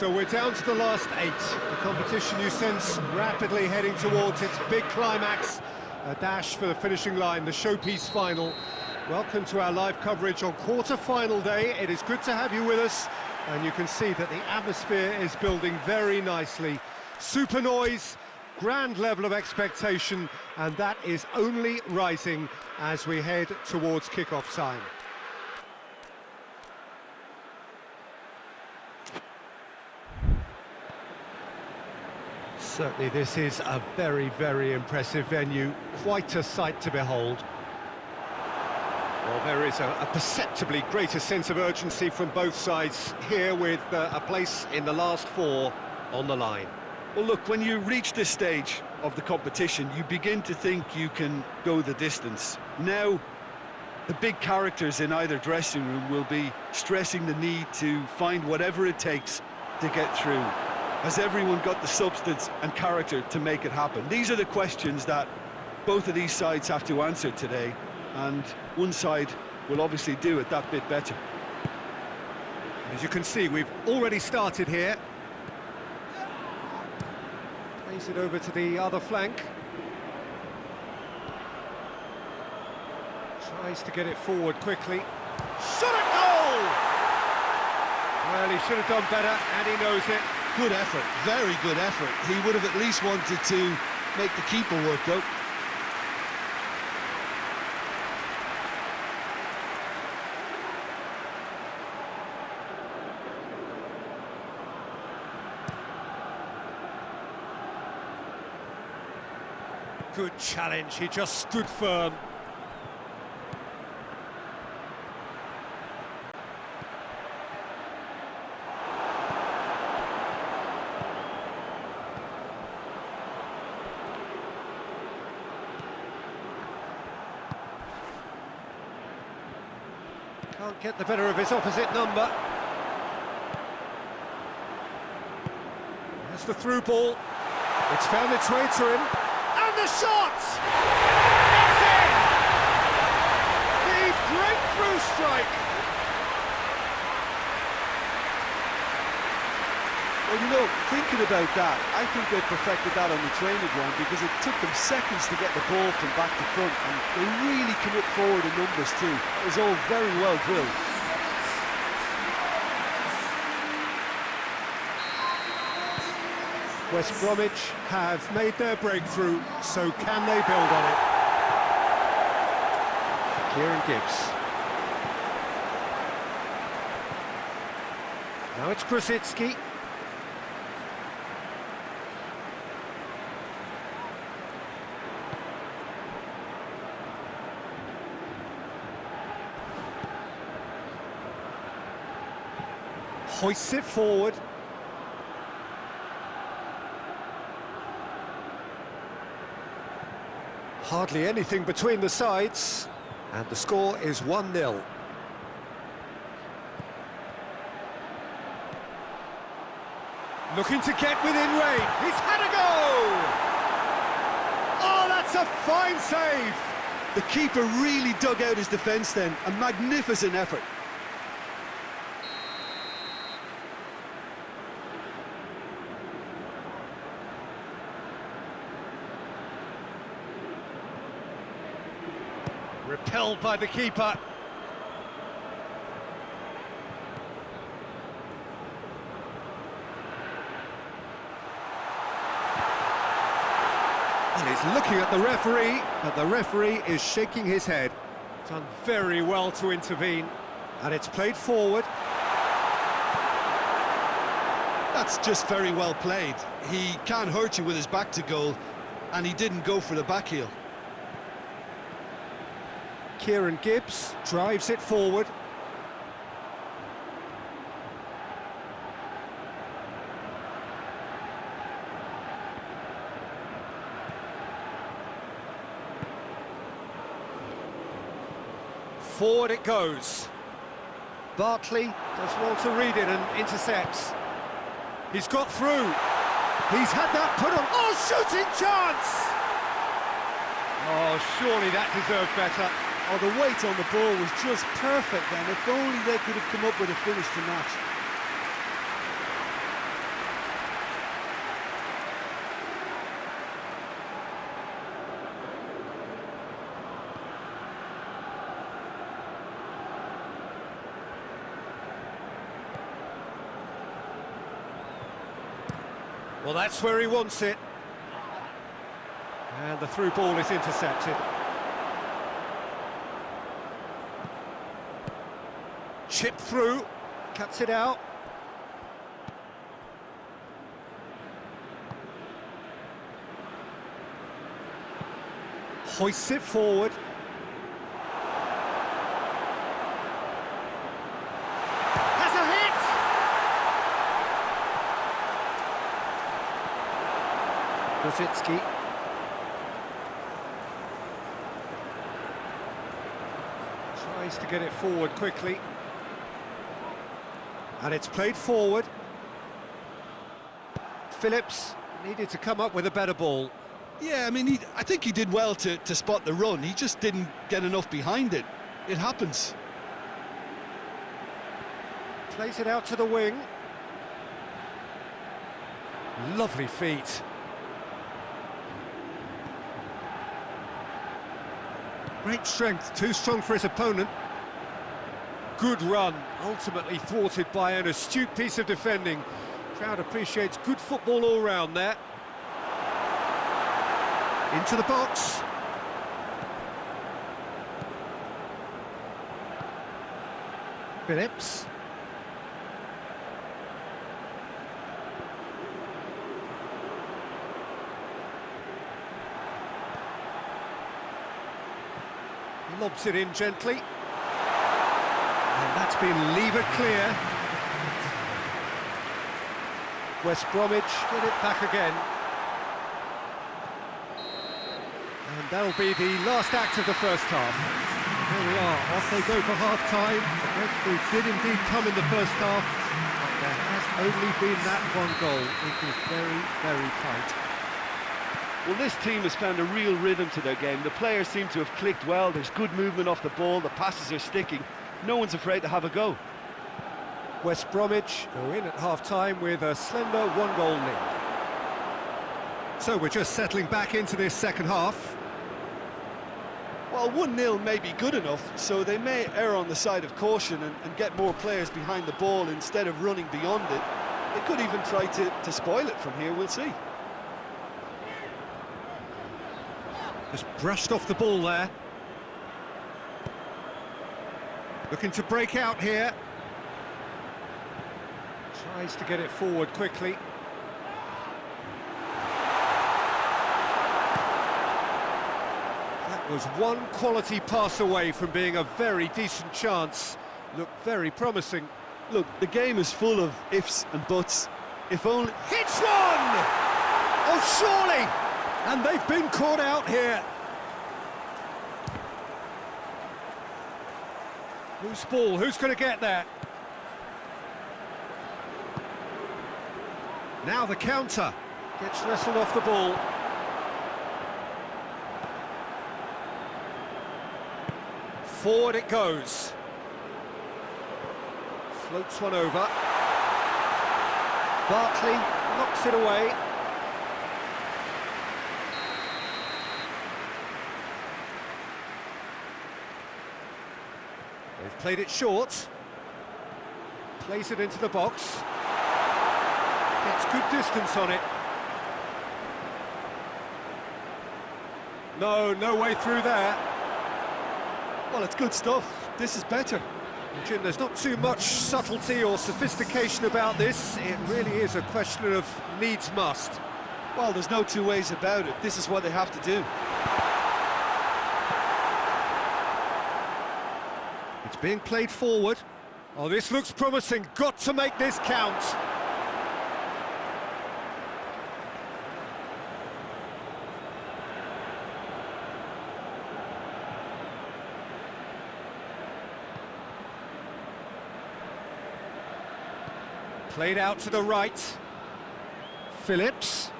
So we're down to the last 8. The competition, you sense, rapidly heading towards its big climax. A dash for the finishing line, the showpiece final. Welcome to our live coverage on quarter-final day. It is good to have you with us, and you can see that the atmosphere is building very nicely. Super noise, grand level of expectation, and that is only rising as we head towards kick-off time. Certainly this is a very, very impressive venue, quite a sight to behold. Well, there is a perceptibly greater sense of urgency from both sides here, with a place in the last 4 on the line. Well, look, when you reach this stage of the competition, you begin to think you can go the distance. Now, the big characters in either dressing room will be stressing the need to find whatever it takes to get through. Has everyone got the substance and character to make it happen? These are the questions that both of these sides have to answer today, and one side will obviously do it that bit better. As you can see, we've already started here. Plays it over to the other flank. Tries to get it forward quickly. Shot at goal! Well, he should have done better, and he knows it. Good effort, very good effort. He would have at least wanted to make the keeper work, though. Good challenge, he just stood firm. Can't get the better of his opposite number. There's the through ball. It's found its way to him. And the shot! It's in! The breakthrough strike! Well, you know, thinking about that, I think they perfected that on the training ground, because it took them seconds to get the ball from back to front, and they really commit forward in numbers too. It was all very well drilled. West Bromwich have made their breakthrough, so can they build on it? Kieran Gibbs. Now it's Krasitsky. Hoists it forward. Hardly anything between the sides, and the score is 1-0. Looking to get within range. He's had a go! Oh, that's a fine save! The keeper really dug out his defence then. A magnificent effort. Repelled by the keeper. And he's looking at the referee, but the referee is shaking his head. Done very well to intervene, and it's played forward. That's just very well played. He can't hurt you with his back to goal, and he didn't go for the back heel. Kieran Gibbs drives it forward. Forward it goes. Bartley does well to read it and intercepts. He's got through. He's had that put on. Oh, shooting chance! Oh, surely that deserved better. Oh, the weight on the ball was just perfect then. If only they could have come up with a finish to match. Well, that's where he wants it. And the through ball is intercepted. Chipped through, cuts it out. Hoists it forward. Has a hit! Rosicki. Tries to get it forward quickly. And it's played forward. Phillips needed to come up with a better ball. Yeah, I mean, I think he did well to spot the run. He just didn't get enough behind it. It happens. Plays it out to the wing. Lovely feet. Great strength, too strong for his opponent. Good run, ultimately thwarted by an astute piece of defending. Crowd appreciates good football all round there. Into the box. Phillips. Lobs it in gently. And that's been levered clear. West Bromwich get it back again. And that'll be the last act of the first half. There we are, off they go for half-time. The breakthrough did indeed come in the first half, but there has only been that one goal. It was very, very tight. Well, this team has found a real rhythm to their game. The players seem to have clicked well. There's good movement off the ball. The passes are sticking. No one's afraid to have a go. West Bromwich go in at half-time with a slender one-goal lead. So we're just settling back into this second half. Well, 1-0 may be good enough, so they may err on the side of caution and get more players behind the ball instead of running beyond it. They could even try to spoil it from here, we'll see. Just brushed off the ball there. Looking to break out here. Tries to get it forward quickly. That was one quality pass away from being a very decent chance. Looked very promising. Look, the game is full of ifs and buts. If only... Hits one! Oh, surely! And they've been caught out here. Loose ball, who's going to get that? Now the counter. Gets wrestled off the ball. Forward it goes. Floats one over. Barkley knocks it away. They've played it short. Plays it into the box. Gets good distance on it. No way through there. Well, it's good stuff. This is better. Jim, there's not too much subtlety or sophistication about this. It really is a question of needs must. Well, there's no two ways about it. This is what they have to do. It's being played forward. Oh, this looks promising. Got to make this count. Played out to the right. Phillips.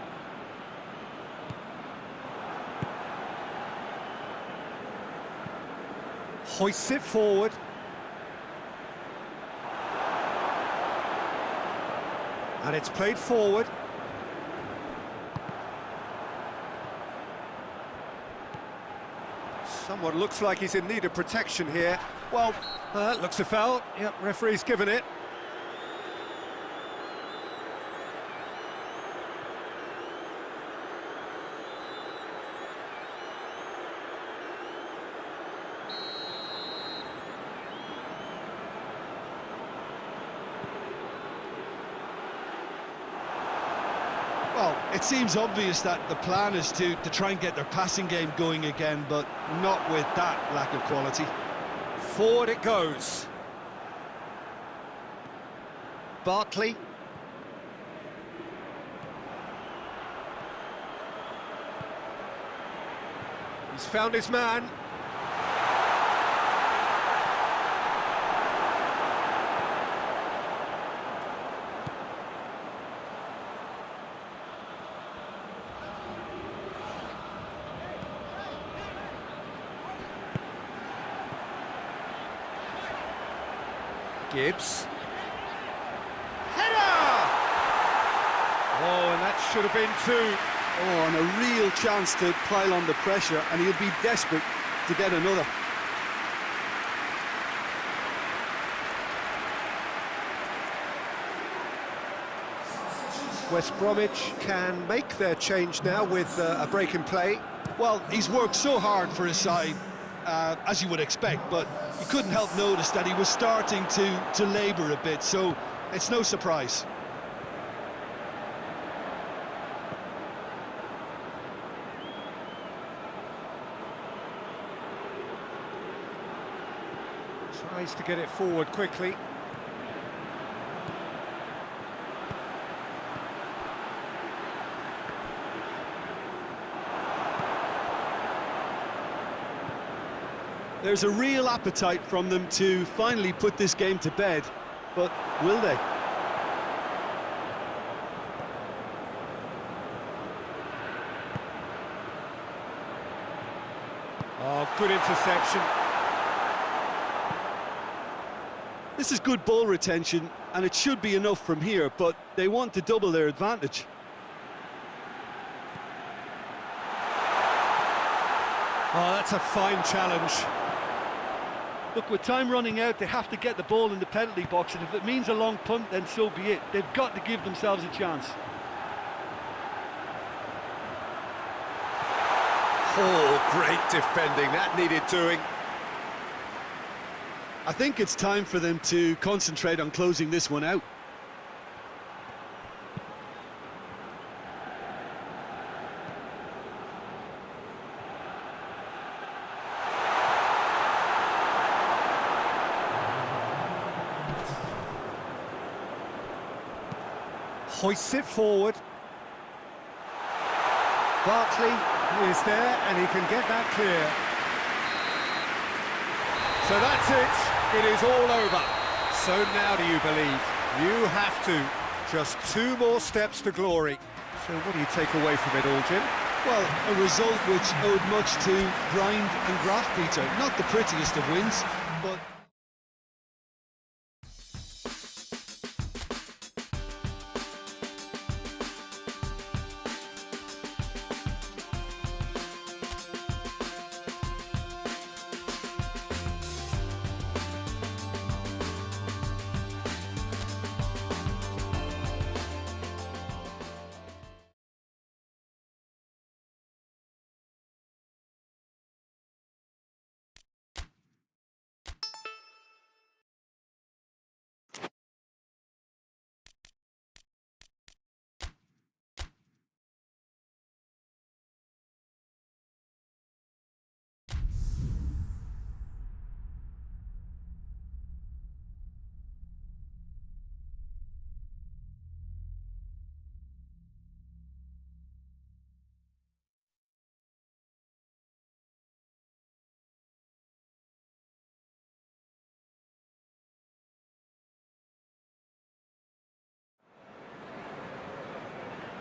Hoists it forward. And it's played forward. Someone looks like he's in need of protection here. Well, that looks a foul. Yep, referee's given it. It seems obvious that the plan is to try and get their passing game going again, but not with that lack of quality. Forward it goes. Bartley. He's found his man. Gibbs. Header! Oh, and that should have been two. Oh, and a real chance to pile on the pressure, and he'll be desperate to get another. West Bromwich can make their change now with a break in play. Well, he's worked so hard for his side, as you would expect, but you couldn't help notice that he was starting to labour a bit, so it's no surprise. Tries to get it forward quickly. There's a real appetite from them to finally put this game to bed, but will they? Oh, good interception. This is good ball retention, and it should be enough from here, but they want to double their advantage. Oh, that's a fine challenge. Look, with time running out, they have to get the ball in the penalty box, and if it means a long punt, then so be it. They've got to give themselves a chance. Oh, great defending. That needed doing. I think it's time for them to concentrate on closing this one out. Hoists it forward. Bartley is there, and he can get that clear. So that's it. It is all over. So now do you believe? You have to. Just 2 more steps to glory. So what do you take away from it all, Jim? Well, a result which owed much to grind and graft, Peter. Not the prettiest of wins, but...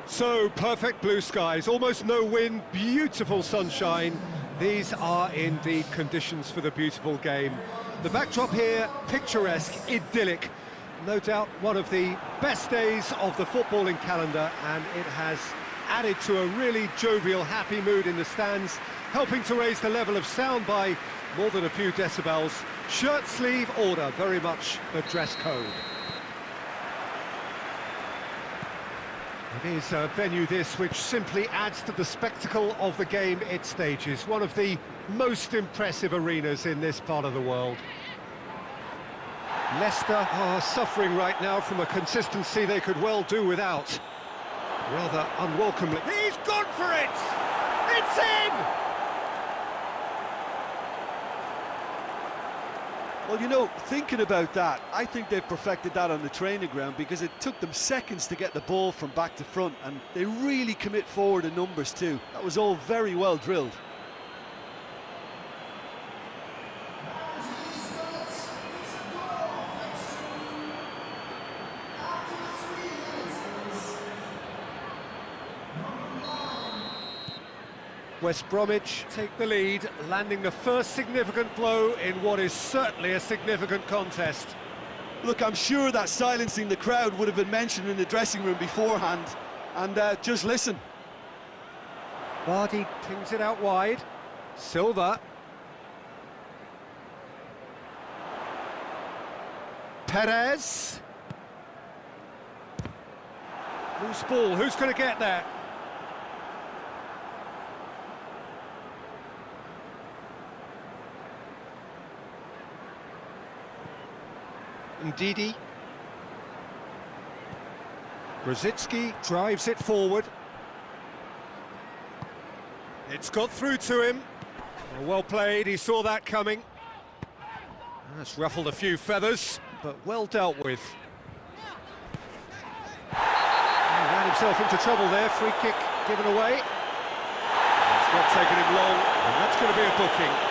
So, perfect blue skies, almost no wind, beautiful sunshine. These are indeed conditions for the beautiful game. The backdrop here, picturesque, idyllic. No doubt one of the best days of the footballing calendar, and it has added to a really jovial, happy mood in the stands, helping to raise the level of sound by more than a few decibels. Shirt sleeve order, very much the dress code. It is a venue this which simply adds to the spectacle of the game it stages. One of the most impressive arenas in this part of the world. Leicester are suffering right now from a consistency they could well do without. Rather unwelcomely. He's gone for it! It's in! Well, you know, thinking about that, I think they've perfected that on the training ground because it took them seconds to get the ball from back to front, and they really commit forward in numbers too. That was all very well drilled. West Bromwich take the lead, landing the first significant blow in what is certainly a significant contest. Look, I'm sure that silencing the crowd would have been mentioned in the dressing room beforehand, and just listen. Vardy pings it out wide. Silva. Perez. Loose ball, who's going to get there? Ndidi. Grosicki drives it forward. It's got through to him. Well played, he saw that coming. That's ruffled a few feathers, but well dealt with. He ran himself into trouble there, free kick given away. It's not taken him long, and that's going to be a booking.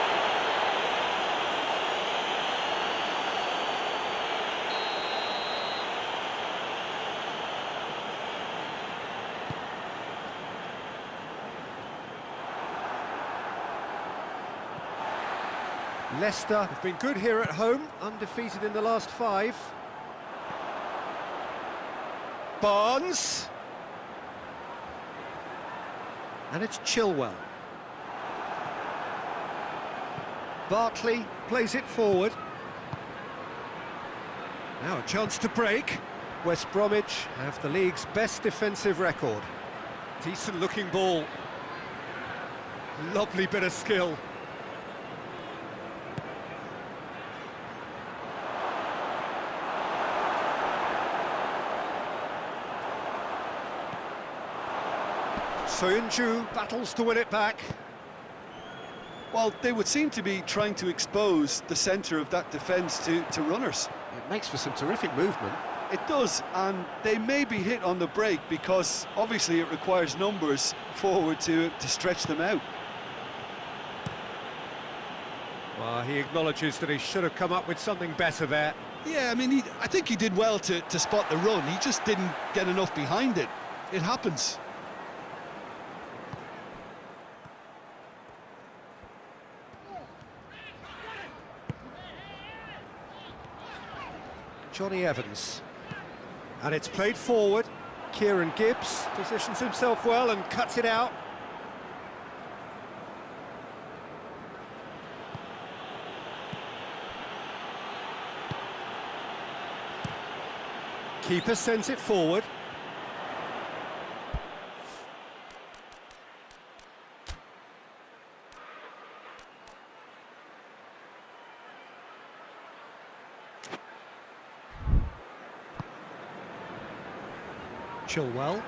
Leicester have been good here at home, undefeated in the last 5. Barnes. And it's Chilwell. Barkley plays it forward. Now a chance to break. West Bromwich have the league's best defensive record. Decent looking ball. Lovely bit of skill. Soyuncu battles to win it back. Well, they would seem to be trying to expose the centre of that defence to runners. It makes for some terrific movement. It does, and they may be hit on the break because obviously it requires numbers forward to stretch them out. Well, he acknowledges that he should have come up with something better there. Yeah, I mean, I think he did well to spot the run. He just didn't get enough behind it. It happens. Johnny Evans. And it's played forward. Kieran Gibbs positions himself well and cuts it out. Keeper sends it forward. Chilwell.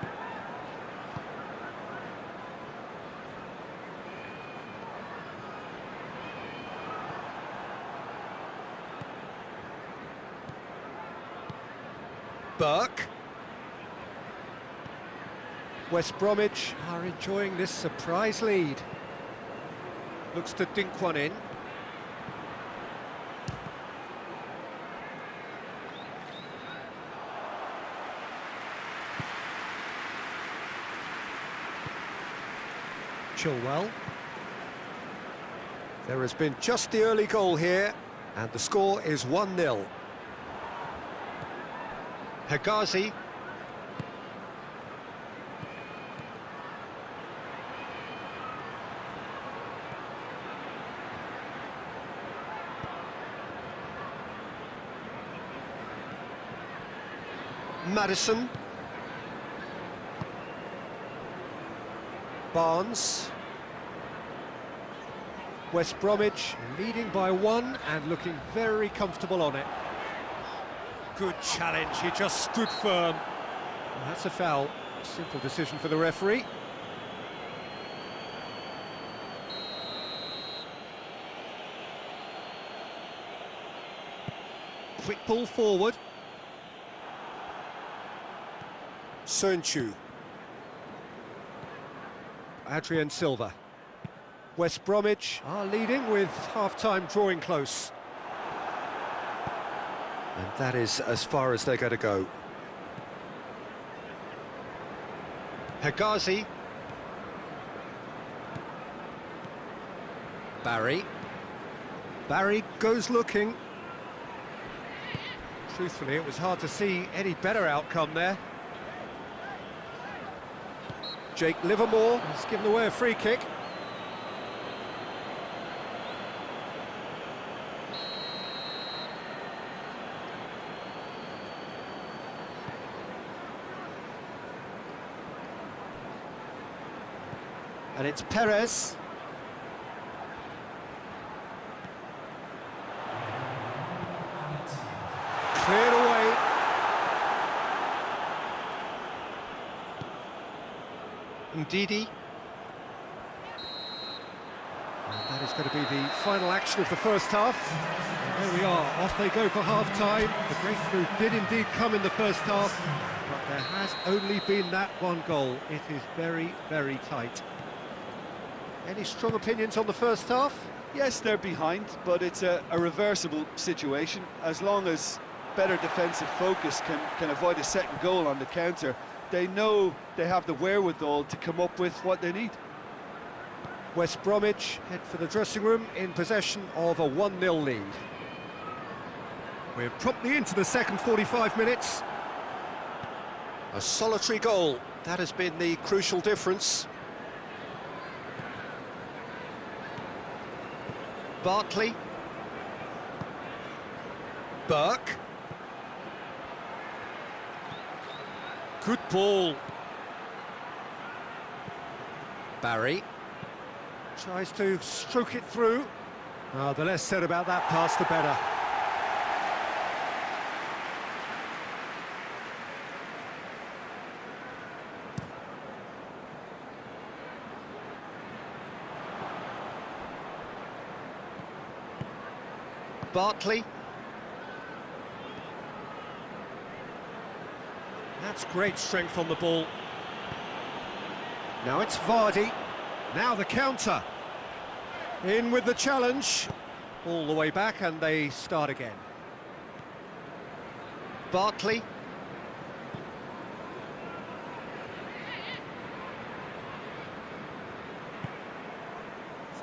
Burke. West Bromwich are enjoying this surprise lead. Looks to dink one in. Chilwell. There has been just the early goal here, and the score is 1-0. Hegazi. Madison. Barnes. West Bromwich leading by 1 and looking very comfortable on it. Good challenge, he just stood firm. Well, that's a foul. Simple decision for the referee. Quick ball forward. Sönchu. Adrian Silva. West Bromwich are leading with half-time drawing close. And that is as far as they're going to go. Hegazi. Barry. Barry goes looking. Truthfully, it was hard to see any better outcome there. Jake Livermore has given away a free kick. And it's Perez. Cleared away. Ndidi. And that is going to be the final action of the first half. And there we are, off they go for half-time. The breakthrough did indeed come in the first half, but there has only been that one goal. It is very, very tight. Any strong opinions on the first half? Yes, they're behind, but it's a reversible situation. As long as better defensive focus can avoid a second goal on the counter, they know they have the wherewithal to come up with what they need. West Bromwich head for the dressing room in possession of a 1-0 lead. We're promptly into the second 45 minutes. A solitary goal, that has been the crucial difference. Bartley. Burke. Good ball. Barry. Tries to stroke it through. The less said about that pass, the better. Bartley. That's great strength on the ball. Now it's Vardy. Now the counter. In with the challenge. All the way back and they start again. Bartley.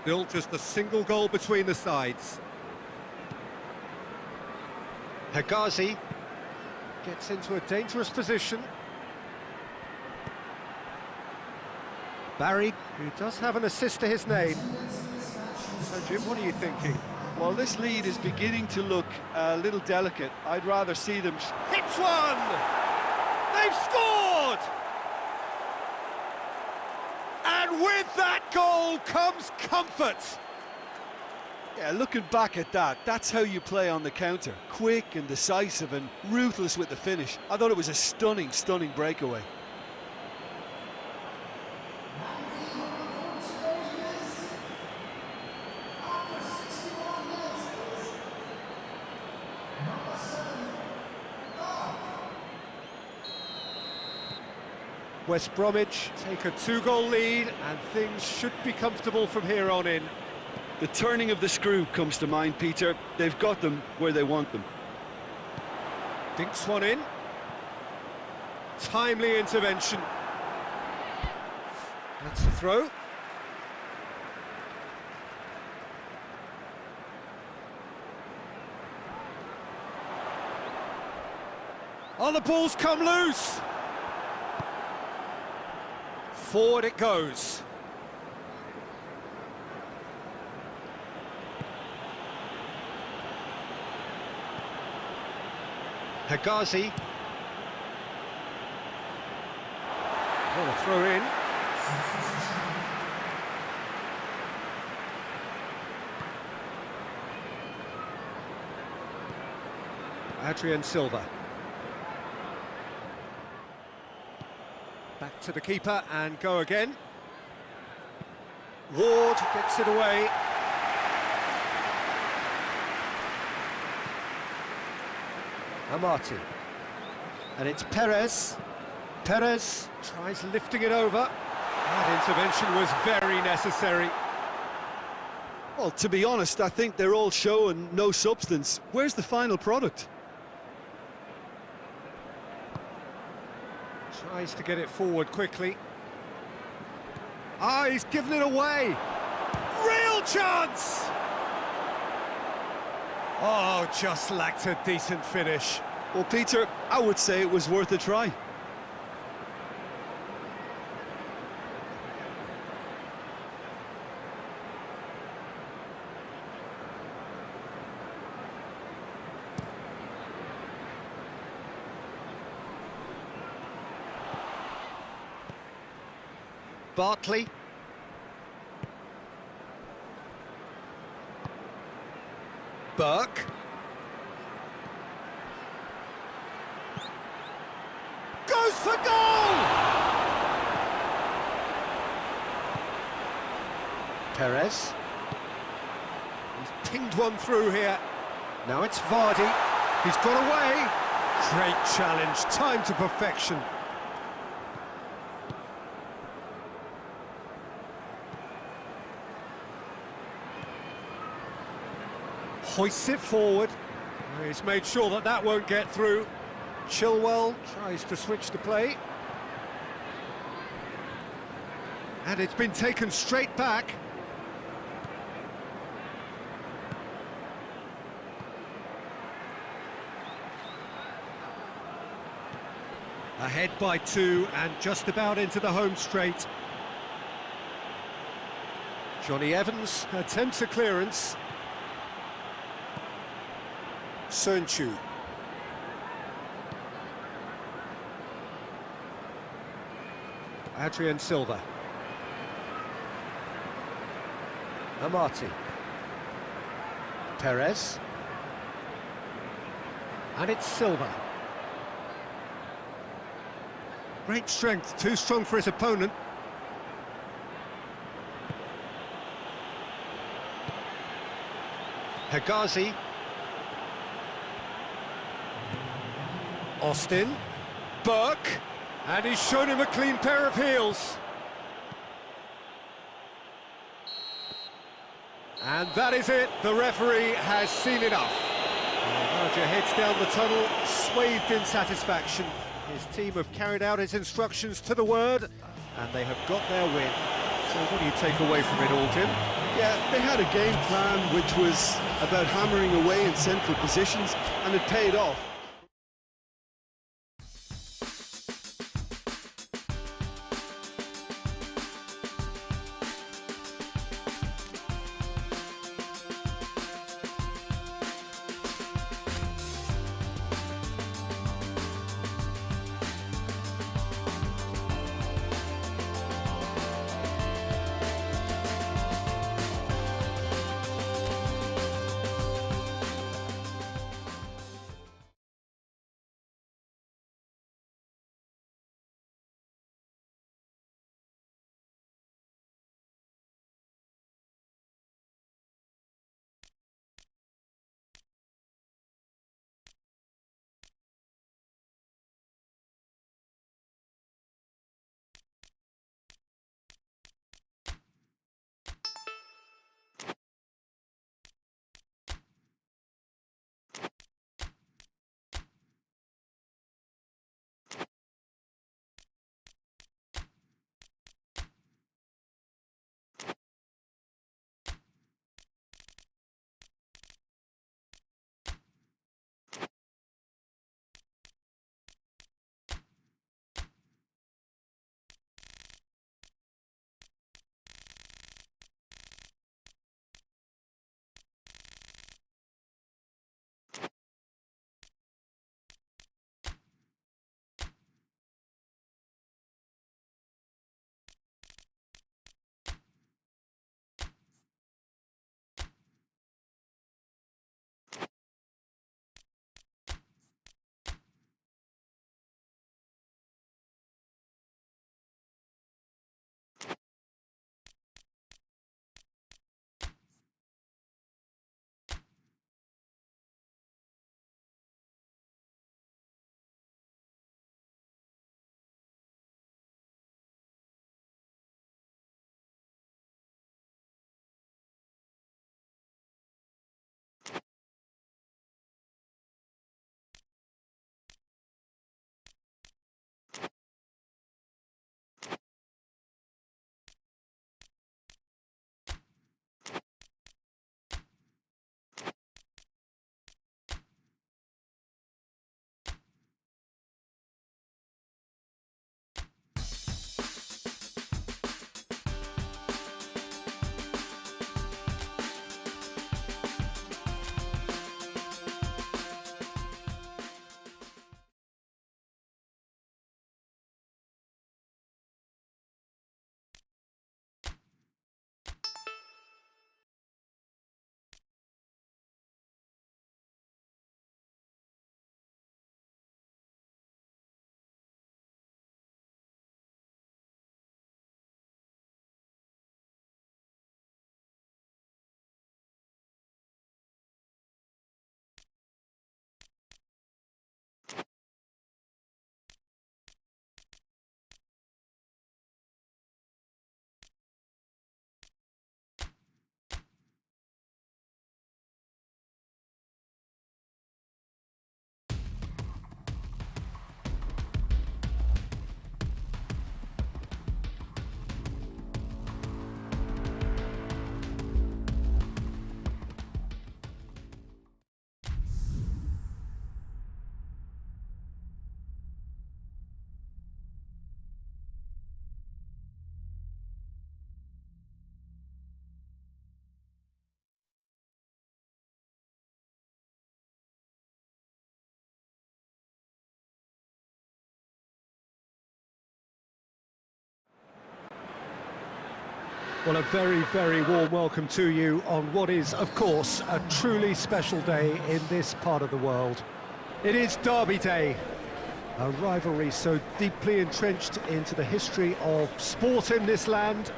Still just a single goal between the sides. Hegazi gets into a dangerous position. Barry, who does have an assist to his name. So, Jim, what are you thinking? Well, this lead is beginning to look a little delicate. I'd rather see them... Hits one! They've scored! And with that goal comes comfort. Yeah, looking back at that, that's how you play on the counter. Quick and decisive and ruthless with the finish. I thought it was a stunning, stunning breakaway. West Bromwich take a 2-goal lead and things should be comfortable from here on in. The turning of the screw comes to mind, Peter. They've got them where they want them. Dinks one in. Timely intervention. That's the throw. Oh, the ball's come loose. Forward it goes. Hegazi. Oh, a throw in. Adrian Silva. Back to the keeper and go again. Ward gets it away. Amati. And it's Perez. Perez tries lifting it over. That intervention was very necessary. Well, to be honest, I think they're all show and no substance. Where's the final product? Tries to get it forward quickly. Ah, he's given it away. Real chance! Oh, just lacked a decent finish. Well, Peter, I would say it was worth a try. Bartley. Burke. Goes for goal! Perez. He's pinged one through here. Now it's Vardy. He's got away. Great challenge, time to perfection. Hoists it forward. He's made sure that that won't get through. Chilwell tries to switch the play. And it's been taken straight back. Ahead by 2 and just about into the home straight. Johnny Evans attempts a clearance. Sönchu. Adrian Silva. Amati. Perez. And it's Silva. Great strength, too strong for his opponent. Hegazi. Austin. Burke. And he's shown him a clean pair of heels. And that is it. The referee has seen enough. The manager heads down the tunnel, swathed in satisfaction. His team have carried out his instructions to the word, and they have got their win. So what do you take away from it all, Jim? Yeah, they had a game plan which was about hammering away in central positions, and it paid off. Well, a very, very warm welcome to you on what is, of course, a truly special day in this part of the world. It is Derby Day, a rivalry so deeply entrenched into the history of sport in this land.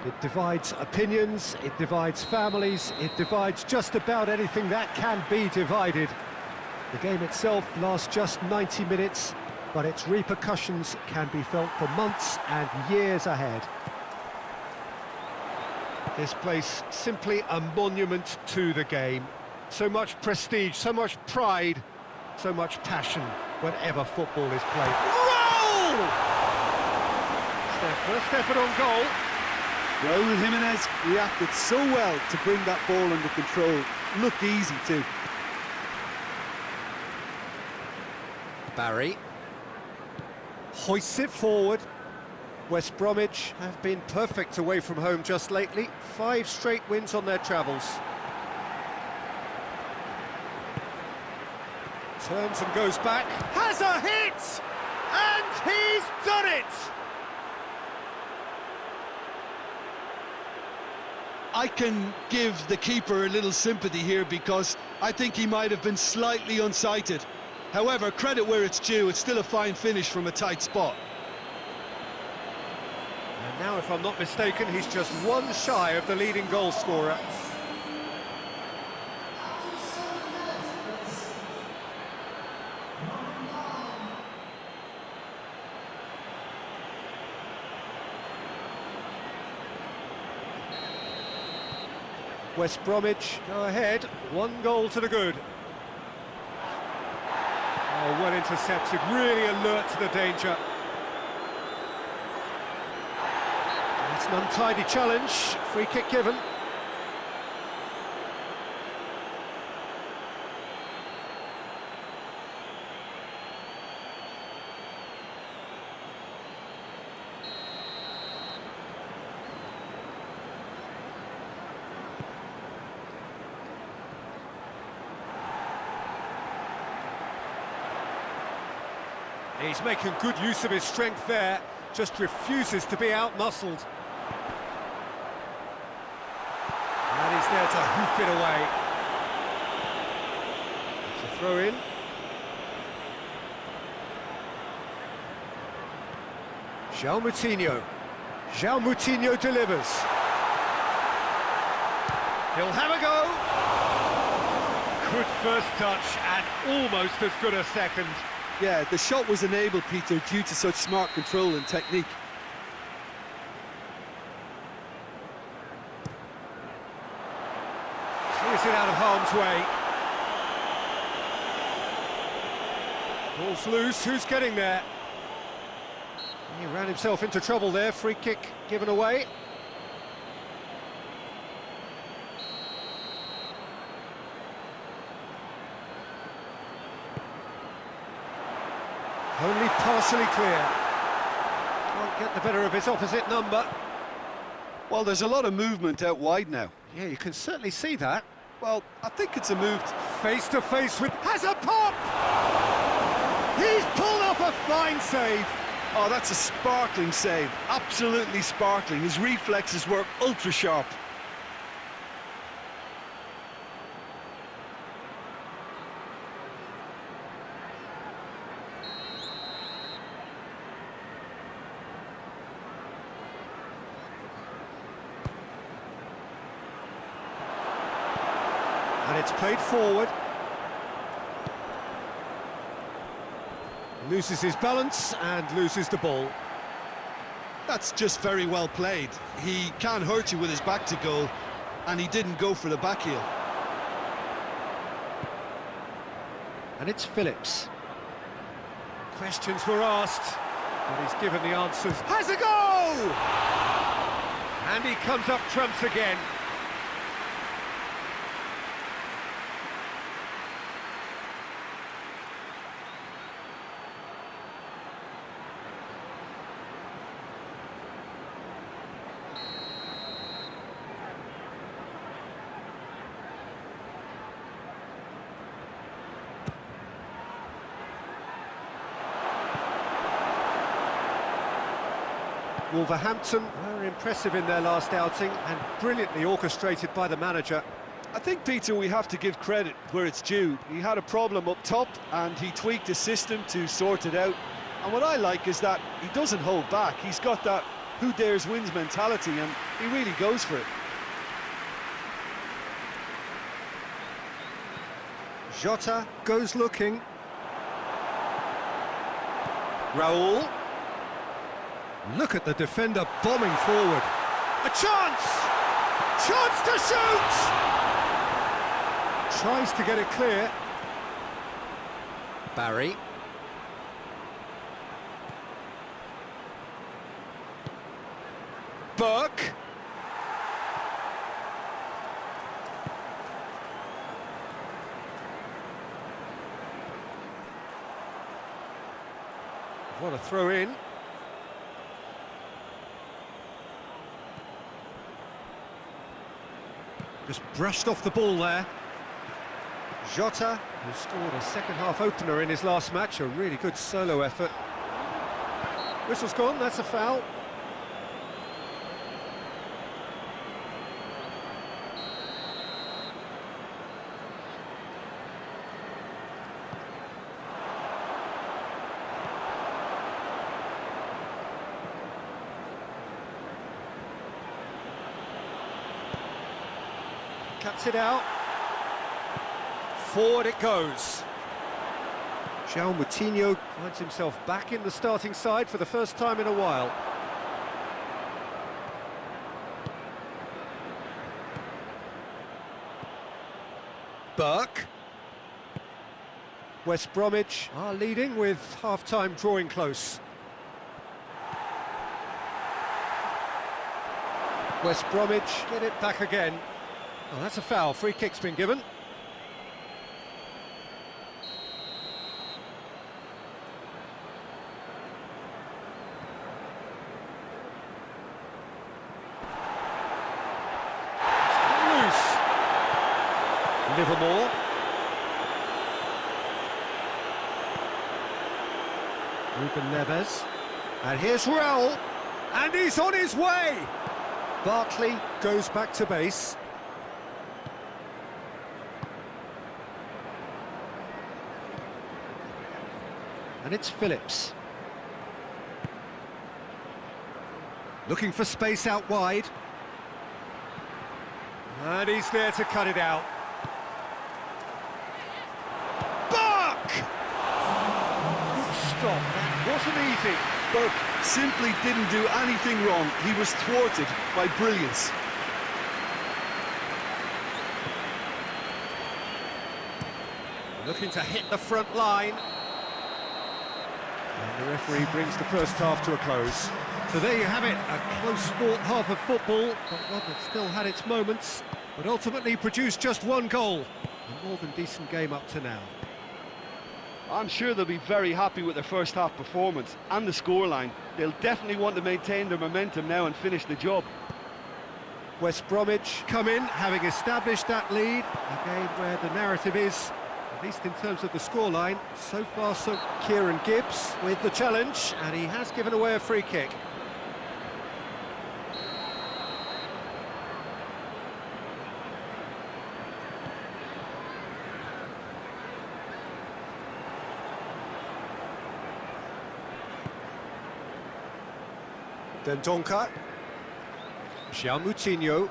It divides opinions, it divides families, it divides just about anything that can be divided. The game itself lasts just 90 minutes, but its repercussions can be felt for months and years ahead. This place, simply a monument to the game. So much prestige, so much pride, so much passion whenever football is played. Roll! First effort on goal. Raúl Jiménez reacted so well to bring that ball under control. Looked easy too. Barry hoists it forward. West Bromwich have been perfect away from home just lately. 5 straight wins on their travels. Turns and goes back. Has a hit! And he's done it! I can give the keeper a little sympathy here because I think he might have been slightly unsighted. However, credit where it's due, it's still a fine finish from a tight spot. And now, if I'm not mistaken, he's just one shy of the leading goal scorer. West Bromwich go ahead, 1 goal to the good. Oh, well intercepted, really alert to the danger. It's an untidy challenge, free kick given. He's making good use of his strength there, just refuses to be out-muscled. And he's there to hoof it away. It's a throw-in. João Moutinho. João Moutinho delivers. He'll have a go. Good first touch and almost as good a second. Yeah, the shot was enabled, Peter, due to such smart control and technique. Clears it out of harm's way. Ball's loose, who's getting there? He ran himself into trouble there, free kick given away. Only partially clear. Can't get the better of his opposite number. Well, there's a lot of movement out wide now. Yeah, you can certainly see that. Well, I think it's a move Face to face with... Has a pop! He's pulled off a fine save. Oh, that's a sparkling save. Absolutely sparkling. His reflexes were ultra sharp. And it's played forward. Loses his balance and loses the ball. That's just very well played. He can't hurt you with his back to goal, and he didn't go for the back heel. And it's Phillips. Questions were asked, but he's given the answers. Has a go! And he comes up trumps again. Wolverhampton were impressive in their last outing and brilliantly orchestrated by the manager. I think, Peter, we have to give credit where it's due. He had a problem up top and he tweaked his system to sort it out. And what I like is that he doesn't hold back. He's got that who dares wins mentality and he really goes for it. Jota goes looking. Raul. Look at the defender bombing forward. A chance! Chance to shoot! Tries to get it clear. Barry. Burke. What a throw in. Just brushed off the ball there. Jota, who scored a second-half opener in his last match, a really good solo effort. Whistle's gone, that's a foul. Cuts it out. Forward it goes. João Moutinho finds himself back in the starting side for the first time in a while. Burke. West Bromwich are leading with half-time drawing close. West Bromwich get it back again. Oh, that's a foul. Free kick's been given. Loose. Livermore. Ruben Neves. And here's Raul. And he's on his way. Barkley goes back to base. And it's Phillips. Looking for space out wide. And he's there to cut it out. Buck! Good stop. That wasn't easy. Burke simply didn't do anything wrong. He was thwarted by brilliance. Looking to hit the front line. And the referee brings the first half to a close. So there you have it, a close-fought half of football, but one that still had its moments, but ultimately produced just one goal. A more than decent game up to now. I'm sure they'll be very happy with their first half performance and the scoreline. They'll definitely want to maintain their momentum now and finish the job. West Bromwich come in, having established that lead, a game where the narrative is, at least in terms of the scoreline, so far so Kieran Gibbs with the challenge, and he has given away a free kick. Dendoncker. João Moutinho.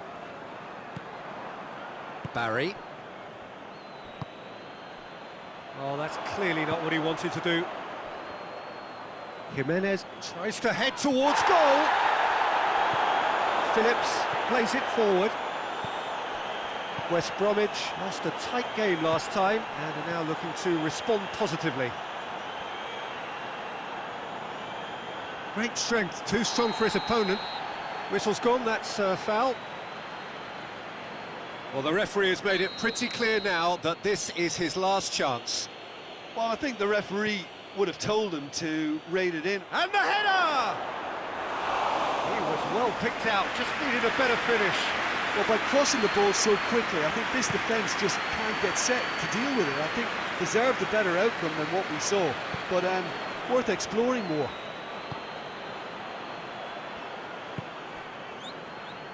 Barry. Oh, that's clearly not what he wanted to do. Jimenez tries to head towards goal. Phillips plays it forward. West Bromwich lost a tight game last time and are now looking to respond positively. Great strength, too strong for his opponent. Whistle's gone, that's a foul. Well, the referee has made it pretty clear now that this is his last chance. Well, I think the referee would have told him to rate it in. And the header! He was well picked out, just needed a better finish. Well, by crossing the ball so quickly, I think this defence just can't get set to deal with it. I think deserved a better outcome than what we saw, but worth exploring more.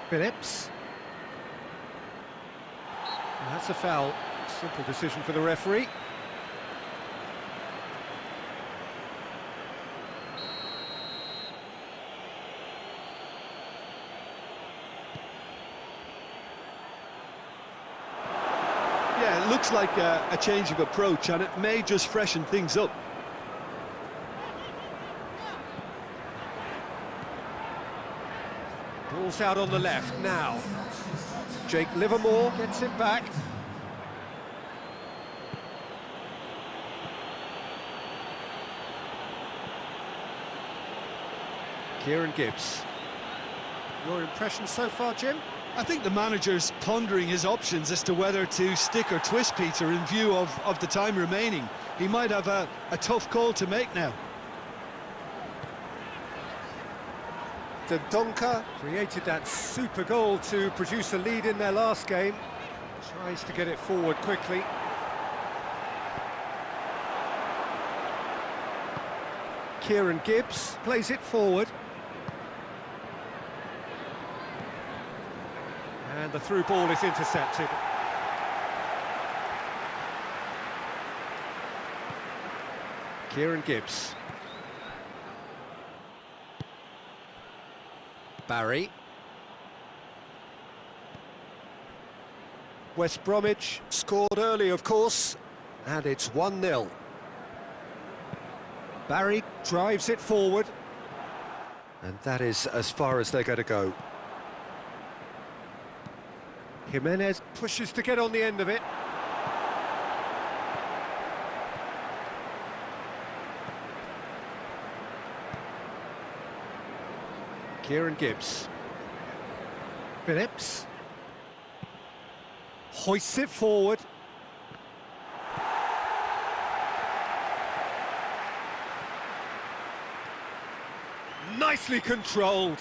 Phillips. And that's a foul. Simple decision for the referee. Yeah, it looks like a change of approach, and it may just freshen things up. Ball's out on the left now. Jake Livermore gets it back. Kieran Gibbs. Your impression so far, Jim? I think the manager's pondering his options as to whether to stick or twist Peter in view of the time remaining. He might have a tough call to make now. Donka created that super goal to produce a lead in their last game. Tries to get it forward quickly. Kieran Gibbs plays it forward. And the through ball is intercepted. Kieran Gibbs. Barry. West Bromwich scored early, of course, and it's 1-0. Barry drives it forward, and that is as far as they're going to go. Jimenez pushes to get on the end of it. Kieran Gibbs. Phillips. Hoists it forward. Nicely controlled.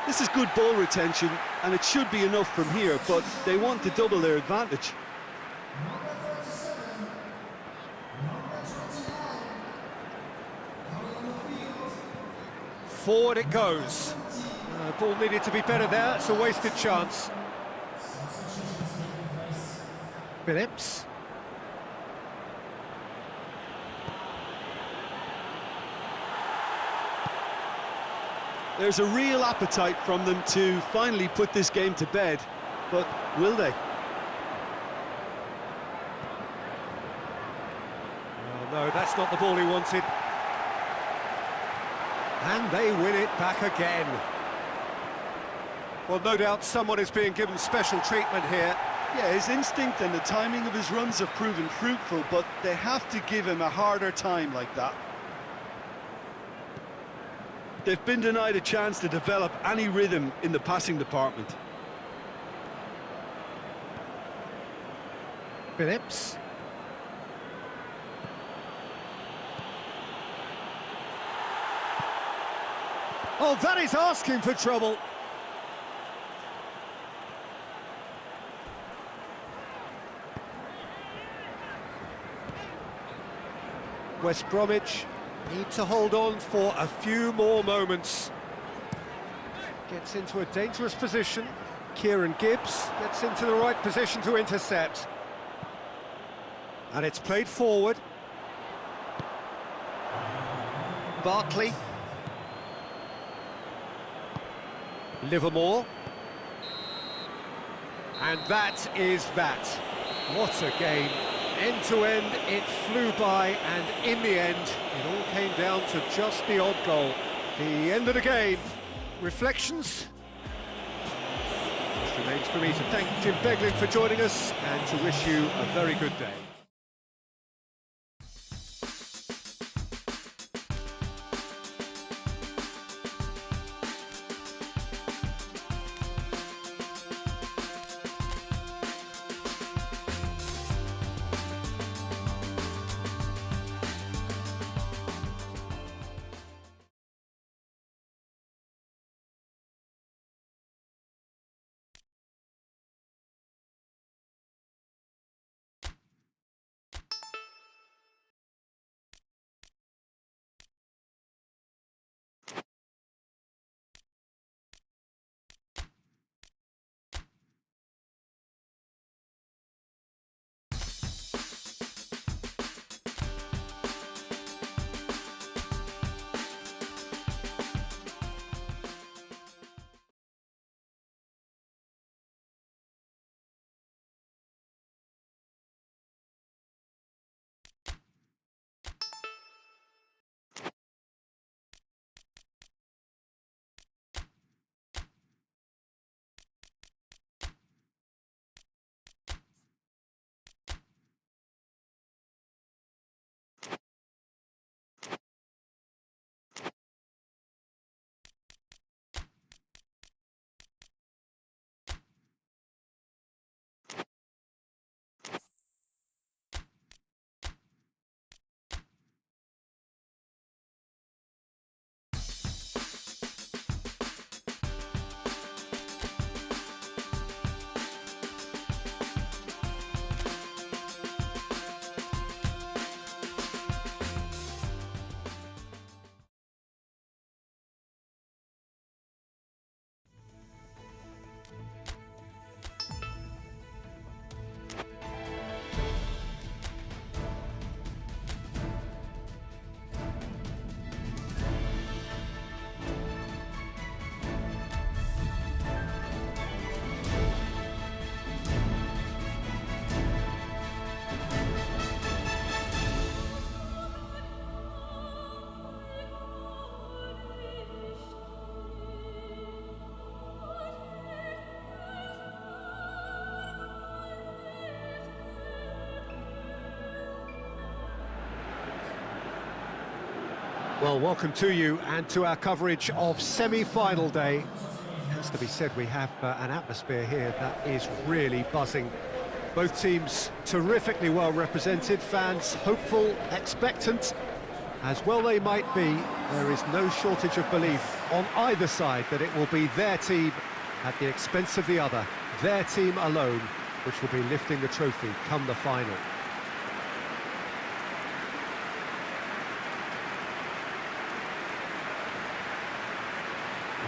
This is good ball retention, and it should be enough from here, but they want to double their advantage. Forward it goes. Ball needed to be better there, it's a wasted chance. Phillips. There's a real appetite from them to finally put this game to bed, but will they? Oh, no, that's not the ball he wanted. And they win it back again. Well, no doubt someone is being given special treatment here. Yeah, his instinct and the timing of his runs have proven fruitful, but they have to give him a harder time like that. They've been denied a chance to develop any rhythm in the passing department. Phillips. Oh, that is asking for trouble. West Bromwich need to hold on for a few more moments. Gets into a dangerous position. Kieran Gibbs gets into the right position to intercept. And it's played forward. Barkley. Livermore. And that is that. What a game. End to end, it flew by, and in the end, it all came down to just the odd goal. The end of the game. Reflections? It remains for me to thank Jim Beglin for joining us and to wish you a very good day. Well, welcome to you and to our coverage of semi-final day. It has to be said, we have an atmosphere here that is really buzzing. Both teams terrifically well represented, fans hopeful, expectant. As well they might be, there is no shortage of belief on either side that it will be their team at the expense of the other, their team alone, which will be lifting the trophy come the final.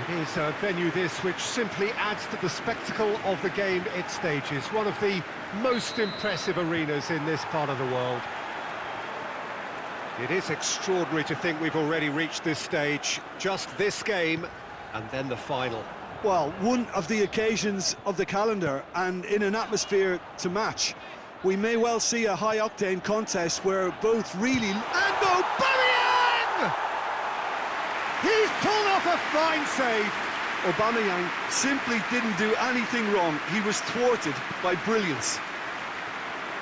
It is a venue this which simply adds to the spectacle of the game it stages. One of the most impressive arenas in this part of the world. It is extraordinary to think we've already reached this stage. Just this game, and then the final. Well, one of the occasions of the calendar, and in an atmosphere to match. We may well see a high-octane contest where both really... And Aubameyang! He's pulled off a fine save. Aubameyang simply didn't do anything wrong. He was thwarted by brilliance.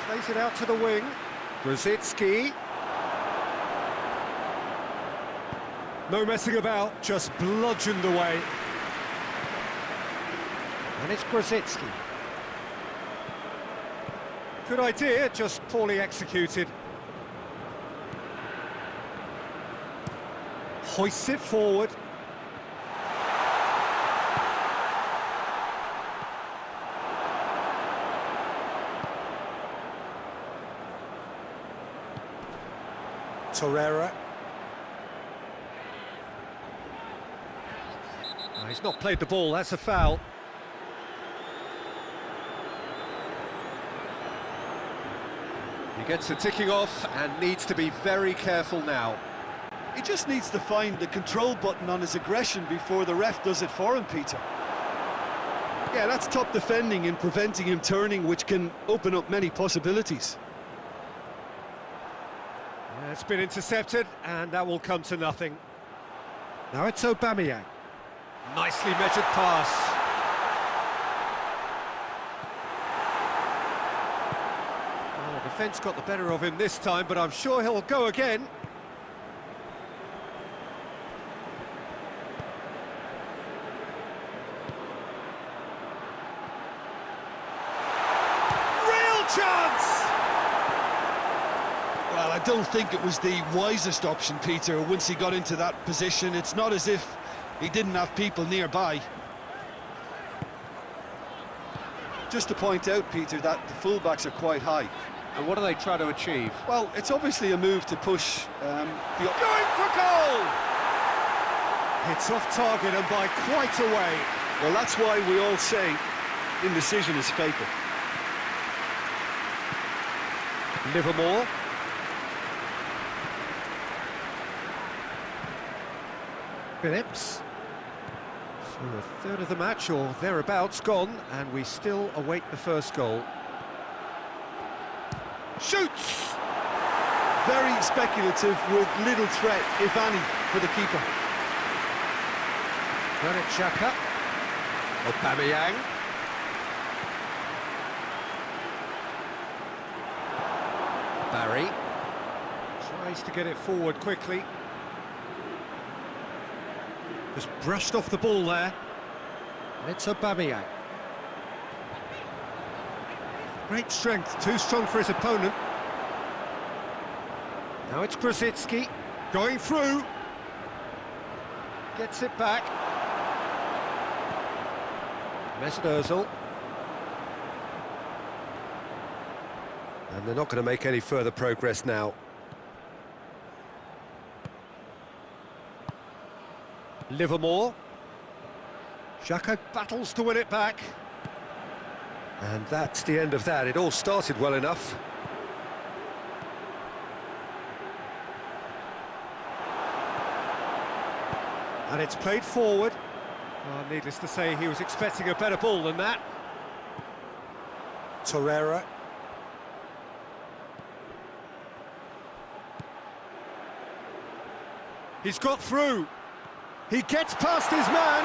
Plays it out to the wing. Grosicki. No messing about, just bludgeoned away. And it's Grosicki. Good idea, just poorly executed. Hoists it forward. Torreira. He's not played the ball, that's a foul. He gets the ticking off and needs to be very careful now. He just needs to find the control button on his aggression before the ref does it for him, Peter. Yeah, that's top defending and preventing him turning, which can open up many possibilities. Yeah, it's been intercepted, and that will come to nothing. Now it's Aubameyang. Nicely measured pass. Oh, defence got the better of him this time, but I'm sure he'll go again. Real chance! Well, I don't think it was the wisest option, Peter, once he got into that position. It's not as if he didn't have people nearby. Just to point out, Peter, that the fullbacks are quite high. And what do they try to achieve? Well, it's obviously a move to push Going for goal! It's off target and by quite a way. Well, that's why we all say indecision is fatal. Livermore. Phillips. So a third of the match, or thereabouts, gone, and we still await the first goal. Shoots! Very speculative with little threat, if any, for the keeper. Granit Xhaka. Aubameyang. Barry. Tries to get it forward quickly. Just brushed off the ball there. And it's Aubameyang. Great strength, too strong for his opponent. Now it's Grosicki, going through. Gets it back. Mesut Ozil. And they're not going to make any further progress now. Livermore. Xhaka battles to win it back. And that's the end of that. It all started well enough. And it's played forward. Well, needless to say, he was expecting a better ball than that. Torreira. He's got through. He gets past his man.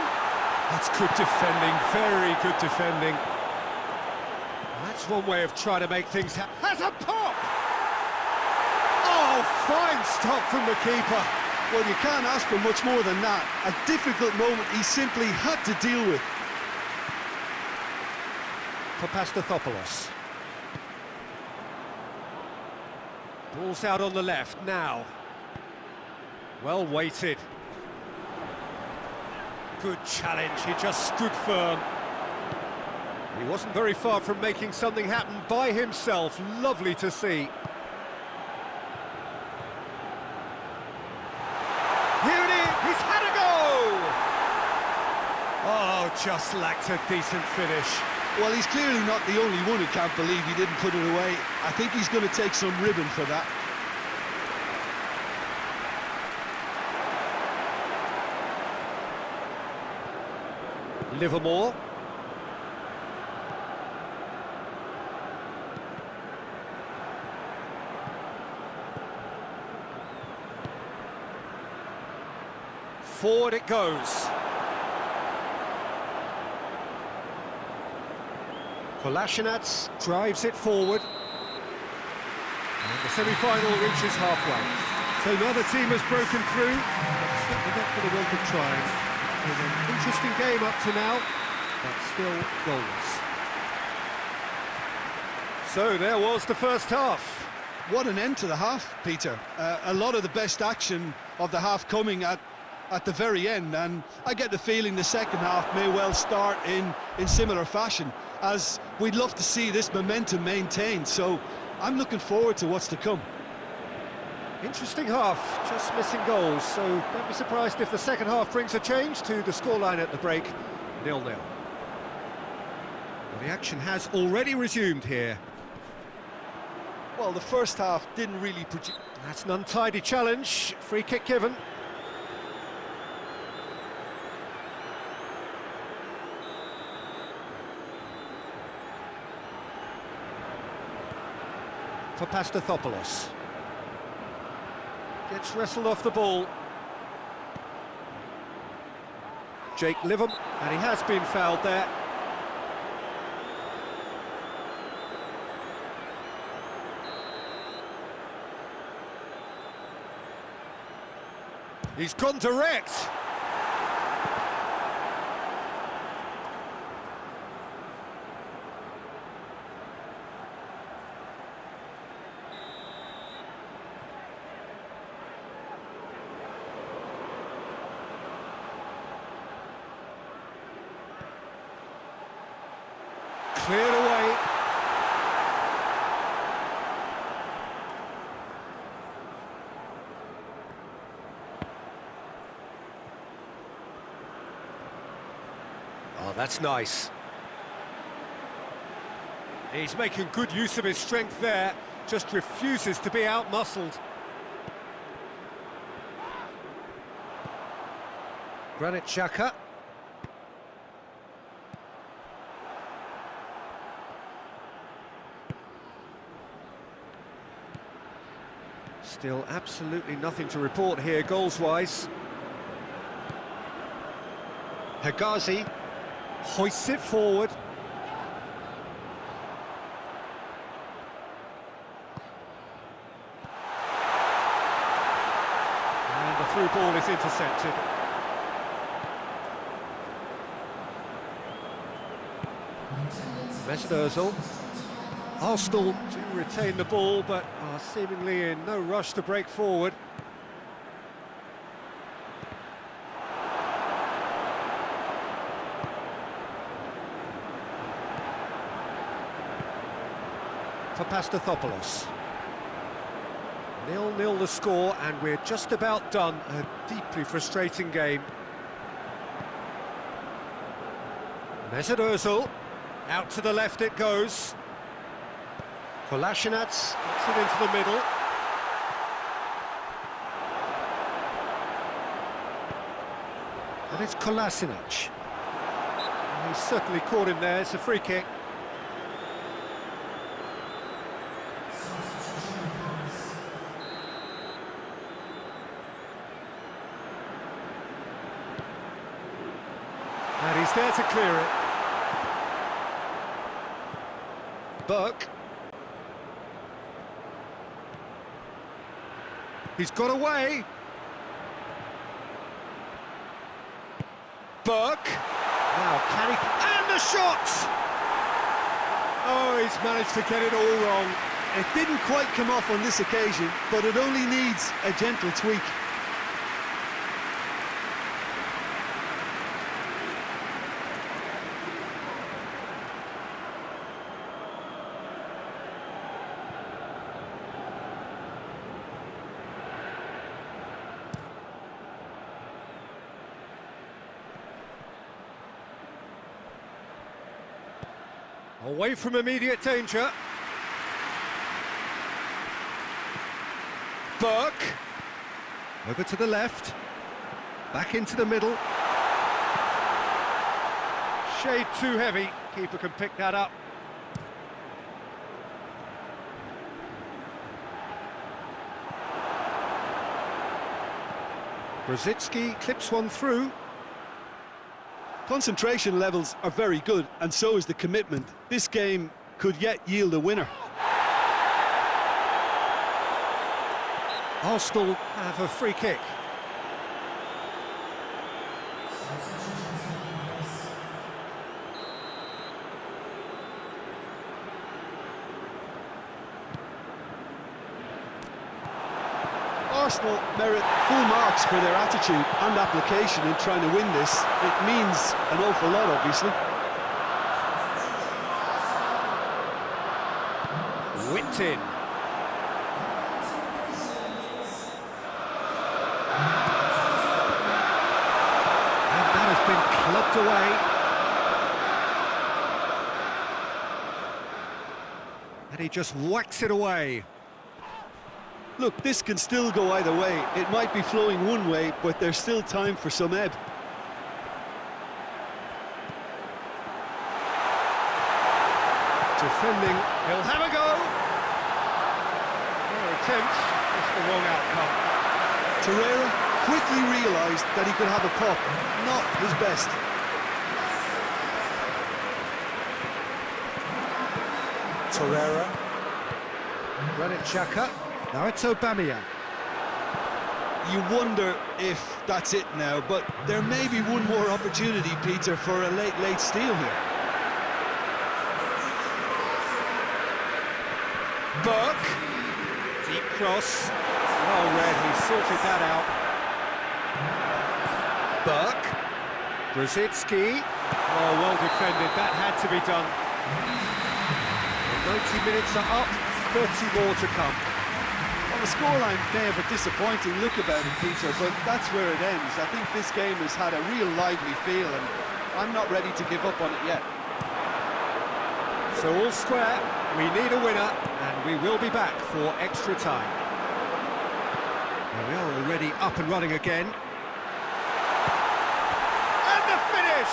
That's good defending, very good defending. That's one way of trying to make things happen. Has a pop! Oh, fine stop from the keeper. Well, you can't ask for much more than that. A difficult moment he simply had to deal with. Papastathopoulos. Ball's out on the left now. Well weighted. Good challenge, he just stood firm. He wasn't very far from making something happen by himself. Lovely to see. Here it is, he's had a go! Oh, just lacked a decent finish. Well, he's clearly not the only one who can't believe he didn't put it away. I think he's going to take some ribbon for that. Livermore. Forward it goes. Kolasinac drives it forward. And the semi-final reaches halfway. So neither team has broken through, but certainly not for the want of trying. It's an interesting game up to now, but still goals. So there was the first half. What an end to the half, Peter. A lot of the best action of the half coming at the very end, and I get the feeling the second half may well start in similar fashion, as we'd love to see this momentum maintained, so I'm looking forward to what's to come. Interesting half, just missing goals, so don't be surprised if the second half brings a change to the scoreline at the break, 0-0. Well, the action has already resumed here. Well, the first half didn't really produce... That's an untidy challenge, free kick given. Papastathopoulos. Gets wrestled off the ball. Jake Livermore, and he has been fouled there. He's gone direct. Cleared away. Oh, that's nice. He's making good use of his strength there, just refuses to be out-muscled. Granit Xhaka. Still absolutely nothing to report here, goals-wise. Hegazi hoists it forward. And the through ball is intercepted. Mesut Ozil. Arsenal do retain the ball, but are seemingly in no rush to break forward. Papastathopoulos. 0-0 the score, and we're just about done. A deeply frustrating game. Mesut Ozil. Out to the left it goes. Kolasinac gets it into the middle. And it's Kolasinac. And he's certainly caught him there, it's a free kick. And he's there to clear it. Burke. He's got away. Burke. Now, can he... And the shot! Oh, he's managed to get it all wrong. It didn't quite come off on this occasion, but it only needs a gentle tweak. Away from immediate danger. Burke. Over to the left. Back into the middle. Shade too heavy. Keeper can pick that up. Brzezinski clips one through. Concentration levels are very good, and so is the commitment. This game could yet yield a winner. Arsenal have a free kick. Arsenal merit full marks for their attitude and application in trying to win this. It means an awful lot, obviously. Whipped in. And that has been clubbed away. And he just whacks it away. Look, this can still go either way. It might be flowing one way, but there's still time for some ebb. Defending, he'll have a go. Fair attempt, just the wrong outcome. Torreira quickly realised that he could have a pop. Not his best. Torreira. Granit Xhaka. Now it's Aubameyang. You wonder if that's it now, but there may be one more opportunity, Peter, for a late steal here. Burke. Deep cross. Well read, he sorted that out. Burke. Brzezinski. Oh, well defended, that had to be done. The 90 minutes are up, 30 more to come. Well, the scoreline may have a disappointing look about it, Peter, but that's where it ends. I think this game has had a real lively feel, and I'm not ready to give up on it yet. So all square, we need a winner, and we will be back for extra time. Well, we are already up and running again. And the finish!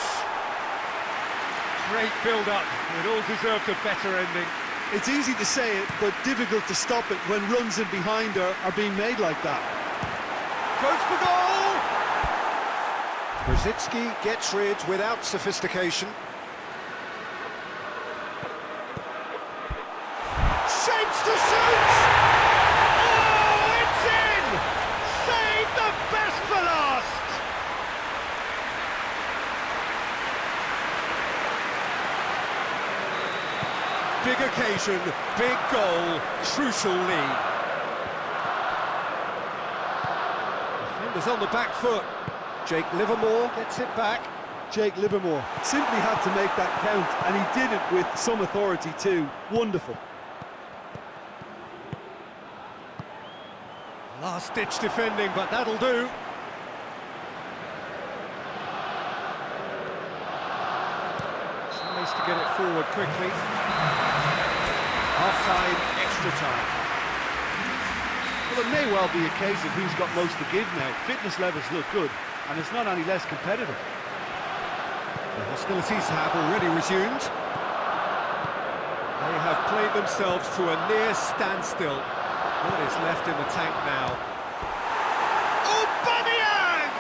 Great build-up, it all deserved a better ending. It's easy to say it, but difficult to stop it when runs in behind are being made like that. Goes for goal! Brzezinski gets rid without sophistication. Shapes to shoot! Oh, it's in! Save the best for last! Big occasion, big goal, crucial lead. Defenders on the back foot. Jake Livermore gets it back. Jake Livermore simply had to make that count, and he did it with some authority too. Wonderful. Last-ditch defending, but that'll do. Tries to get it forward quickly. Half-time, extra time. Well, it may well be a case of who's got most to give now. Fitness levels look good, and it's not any less competitive. The hostilities have already resumed. They have played themselves to a near standstill. What is left in the tank now? Aubameyang!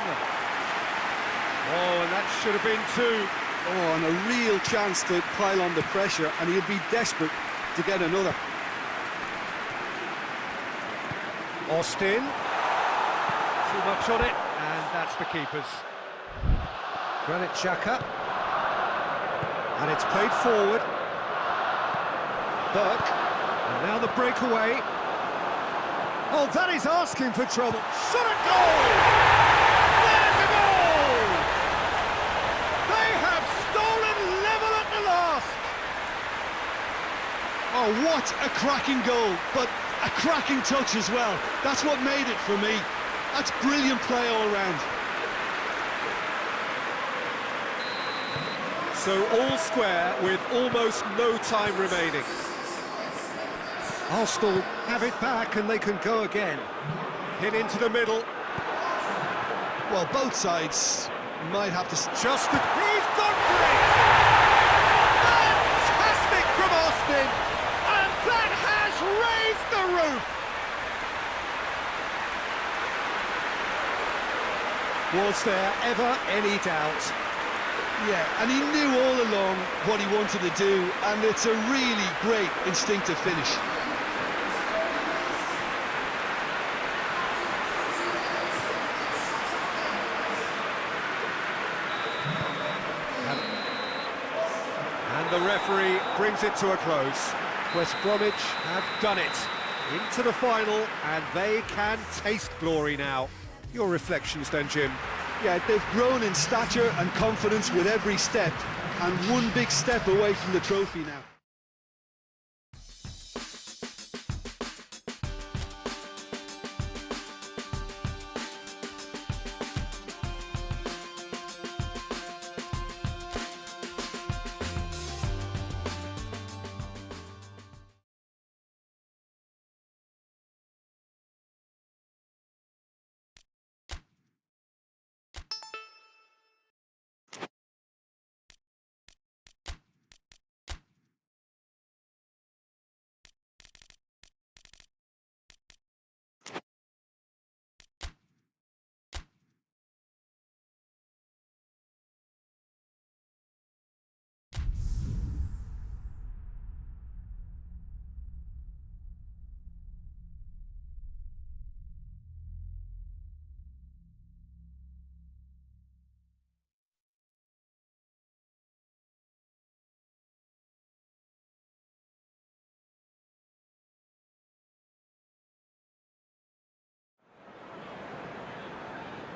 Oh, and that should have been two. Oh, and a real chance to pile on the pressure, and he'll be desperate to get another. Austin. Too much on it, and that's the keeper's. Granit Xhaka. And it's played forward. Burke. And now the breakaway. Oh, that is asking for trouble. Shot a goal! There's a goal! They have stolen level at the last! Oh, what a cracking goal, but a cracking touch as well. That's what made it for me. That's brilliant play all round. So all square with almost no time remaining. Arsenal have it back and they can go again. Hit into the middle. Well, both sides might have to... Just he's gone for it! Fantastic from Austin! And that has raised the roof! Was there ever any doubt? Yeah, and he knew all along what he wanted to do, and it's a really great instinctive finish. And the referee brings it to a close. West Bromwich have done it. Into the final, and they can taste glory now. Your reflections then, Jim? Yeah, they've grown in stature and confidence with every step, and one big step away from the trophy now.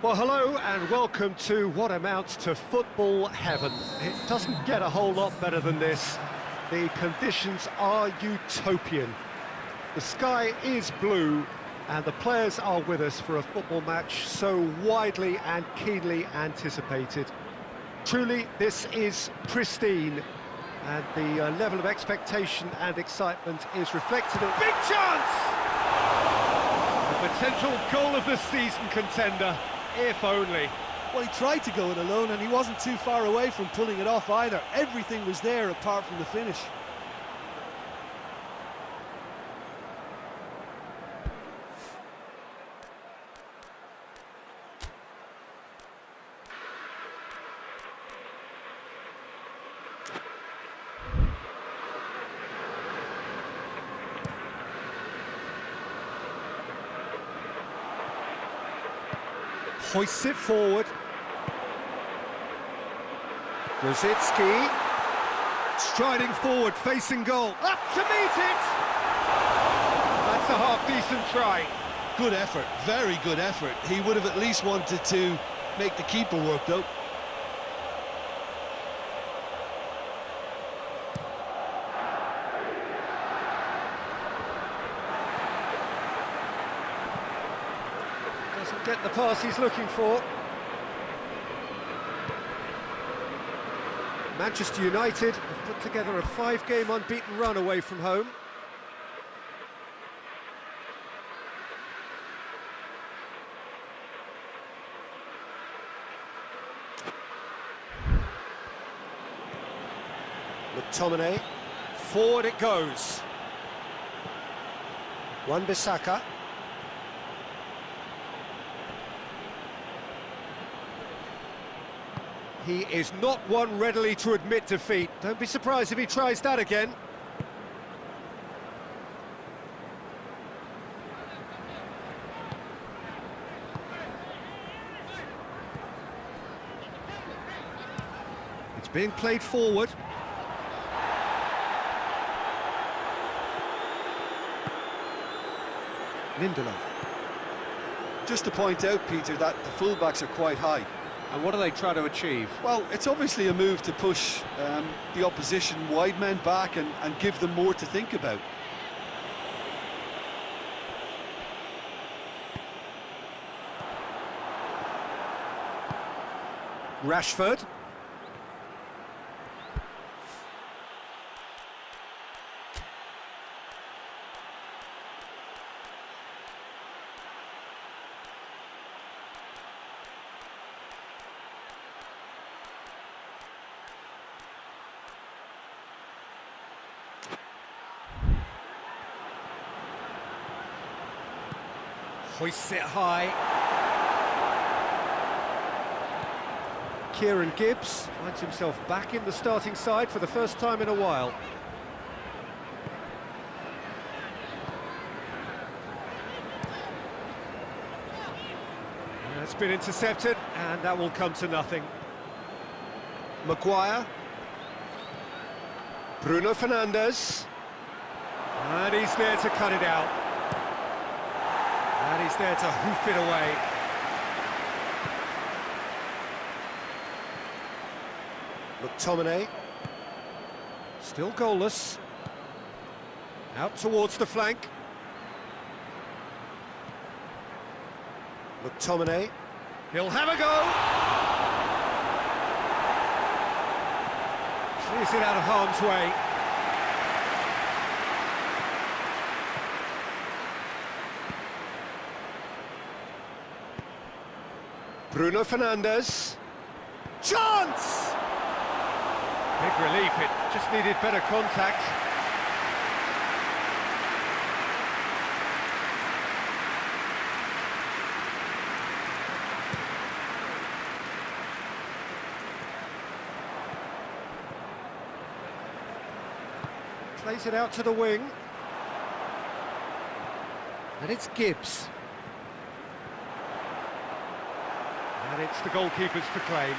Well, hello and welcome to what amounts to football heaven. It doesn't get a whole lot better than this. The conditions are utopian. The sky is blue and the players are with us for a football match so widely and keenly anticipated. Truly, this is pristine, and the level of expectation and excitement is reflected in... Big chance! The potential goal of the season contender. If only. Well, he tried to go it alone, and he wasn't too far away from pulling it off either. Everything was there apart from the finish. Hoists it forward. Rosicki striding forward, facing goal. Up to meet it! That's a half-decent try. Good effort, very good effort. He would have at least wanted to make the keeper work, though. Doesn't get the pass he's looking for. Manchester United have put together a 5-game unbeaten run away from home. McTominay, forward it goes. Wan-Bissaka. He is not one readily to admit defeat. Don't be surprised if he tries that again. being played forward. Lindelof. Just to point out, Peter, that the fullbacks are quite high. And what do they try to achieve? Well, it's obviously a move to push the opposition wide men back and give them more to think about. Rashford. Hoists it high. Kieran Gibbs finds himself back in the starting side for the first time in a while. That's been intercepted, and that will come to nothing. Maguire. Bruno Fernandes. And he's there to cut it out. And he's there to hoof it away. McTominay. Still goalless. Out towards the flank. McTominay. He'll have a go. Clears it out of harm's way. Bruno Fernandes. Chance! Big relief, it just needed better contact. Plays it out to the wing. And it's Gibbs. And it's the goalkeepers to claim.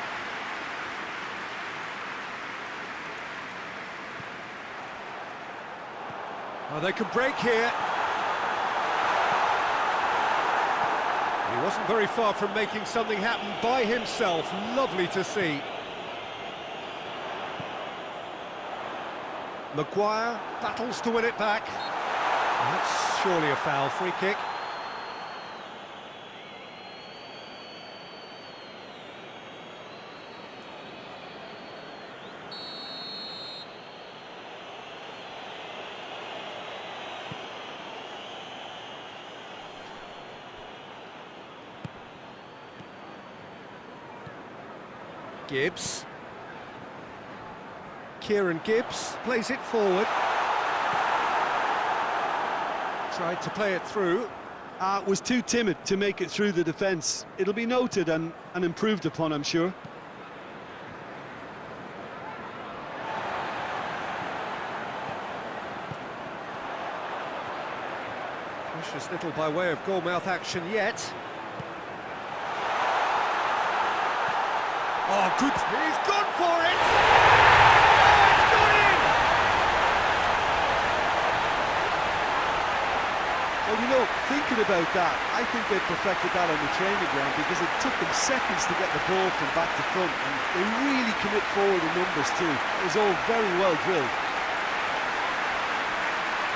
Oh, they could break here. He wasn't very far from making something happen by himself. Lovely to see. Maguire battles to win it back. That's surely a foul. Free kick. Gibbs. Kieran Gibbs plays it forward. Tried to play it through. Was too timid to make it through the defence. It'll be noted and improved upon, I'm sure. Precious little by way of goalmouth action yet. Oh, good. He's gone for it! Oh, it's gone in! Well, you know, thinking about that, I think they perfected that on the training ground because it took them seconds to get the ball from back to front, and they really commit forward in numbers too. It was all very well drilled.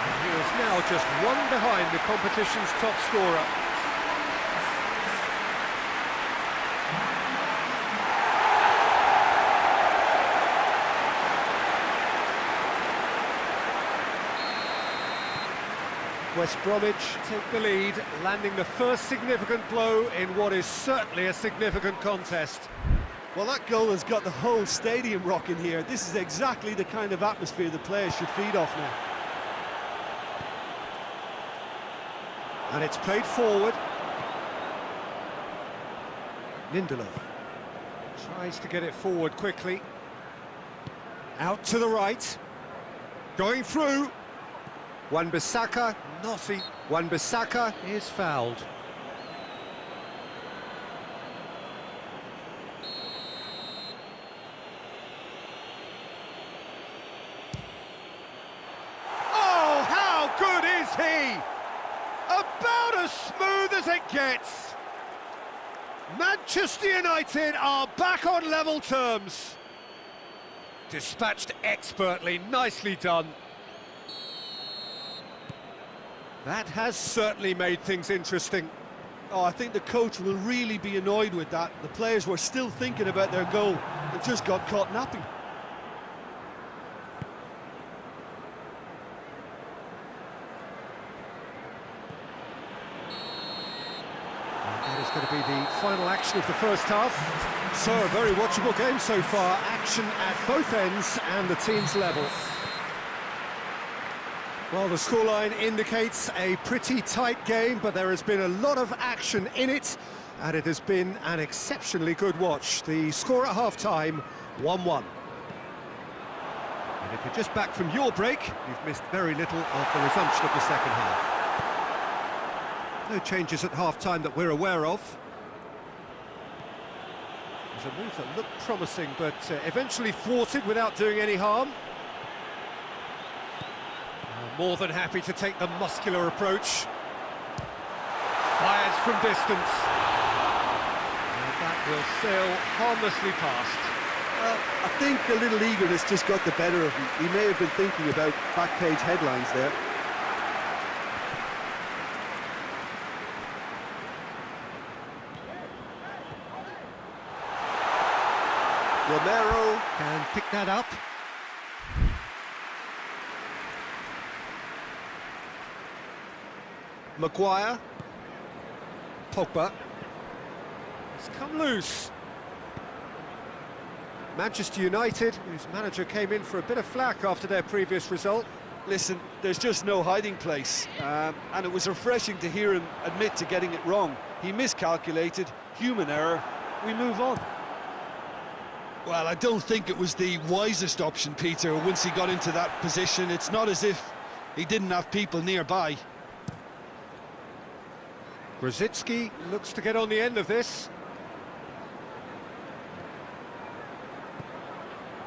And he is now just one behind the competition's top scorer. West Bromwich take the lead, landing the first significant blow in what is certainly a significant contest. Well, that goal has got the whole stadium rocking here. This is exactly the kind of atmosphere the players should feed off now. And it's played forward. Lindelof tries to get it forward quickly. Out to the right. Going through. Wan-Bissaka, naughty. Wan-Bissaka is fouled. he? About as smooth as it gets. Manchester United are back on level terms. Dispatched expertly, nicely done. That has certainly made things interesting. Oh, I think the coach will really be annoyed with that. The players were still thinking about their goal and just got caught napping. That is going to be the final action of the first half. So, a very watchable game so far. Action at both ends and the team's level. Well, the scoreline indicates a pretty tight game, but there has been a lot of action in it, and it has been an exceptionally good watch. The score at half-time, 1-1. And if you're just back from your break, you've missed very little of the resumption of the second half. No changes at half-time that we're aware of. There's a move that looked promising, but eventually thwarted without doing any harm. More than happy to take the muscular approach. Fires from distance. And that will sail harmlessly past. Well, I think a little eagerness just got the better of him. He may have been thinking about back-page headlines there. Romero can pick that up. Maguire. Pogba. It's come loose. Manchester United, whose manager came in for a bit of flack after their previous result. Listen, there's just no hiding place, and it was refreshing to hear him admit to getting it wrong. He miscalculated, human error, we move on. Well, I don't think it was the wisest option, Peter, once he got into that position. It's not as if he didn't have people nearby. Grosicki looks to get on the end of this.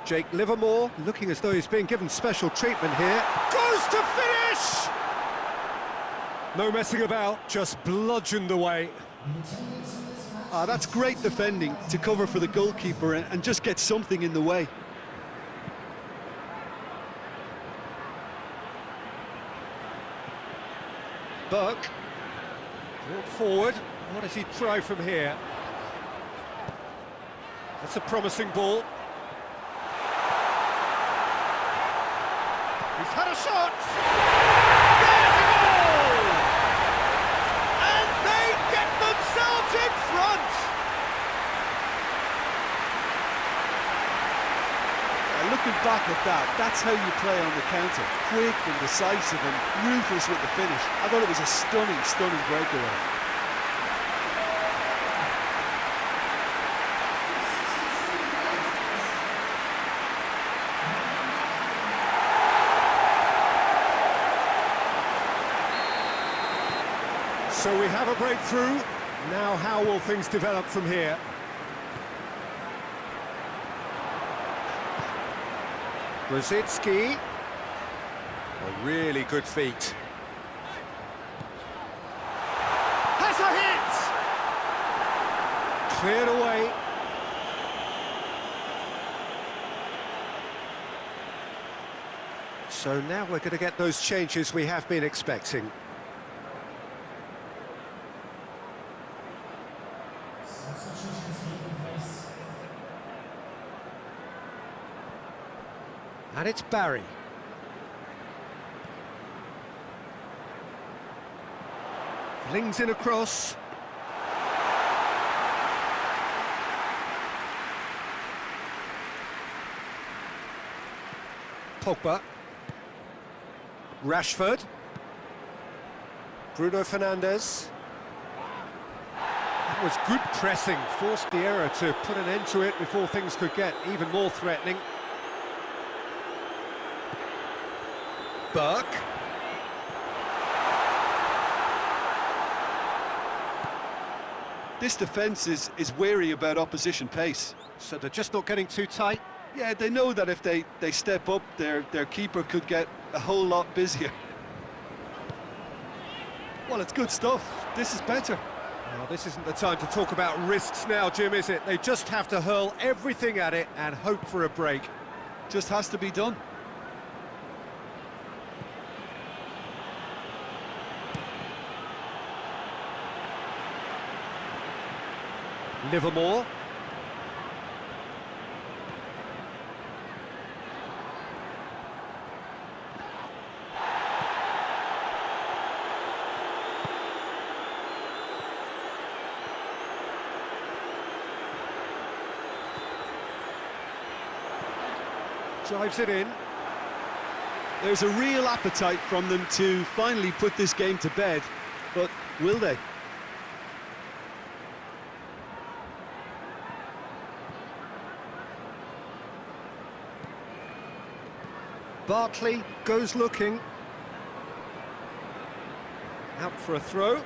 Jake Livermore looking as though he's being given special treatment here. Goes to finish! No messing about, just bludgeoned away. That's great defending to cover for the goalkeeper and just get something in the way. Burke. Brought forward. What does he try from here? That's a promising ball. He's had a shot! There's a goal! And they get themselves in front! Looking back at that, that's how you play on the counter. Quick and decisive and ruthless with the finish. I thought it was a stunning, stunning breakaway. So we have a breakthrough. Now how will things develop from here? Grosicki. A really good feat. Has a hit! Cleared away. So now we're going to get those changes we have been expecting. And it's Barry. Flings in across. Pogba. Rashford. Bruno Fernandes. That was good pressing, forced the error to put an end to it before things could get even more threatening. Burke. This defence is wary about opposition pace. So they're just not getting too tight? Yeah, they know that if they step up, their keeper could get a whole lot busier. Well, it's good stuff. This is better. Well, this isn't the time to talk about risks now, Jim, is it? They just have to hurl everything at it and hope for a break. Just has to be done. Livermore. Drives it in. There's a real appetite from them to finally put this game to bed, but will they? Barkley goes looking. Out for a throw.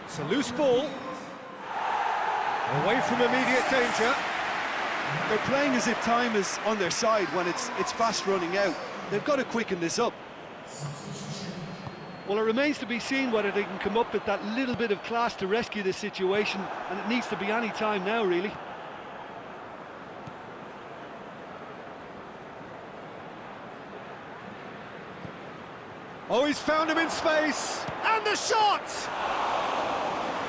It's a loose ball. Away from immediate danger. They're playing as if time is on their side when it's fast running out. They've got to quicken this up. Well, it remains to be seen whether they can come up with that little bit of class to rescue this situation, and it needs to be any time now, really. Oh, he's found him in space, and the shot!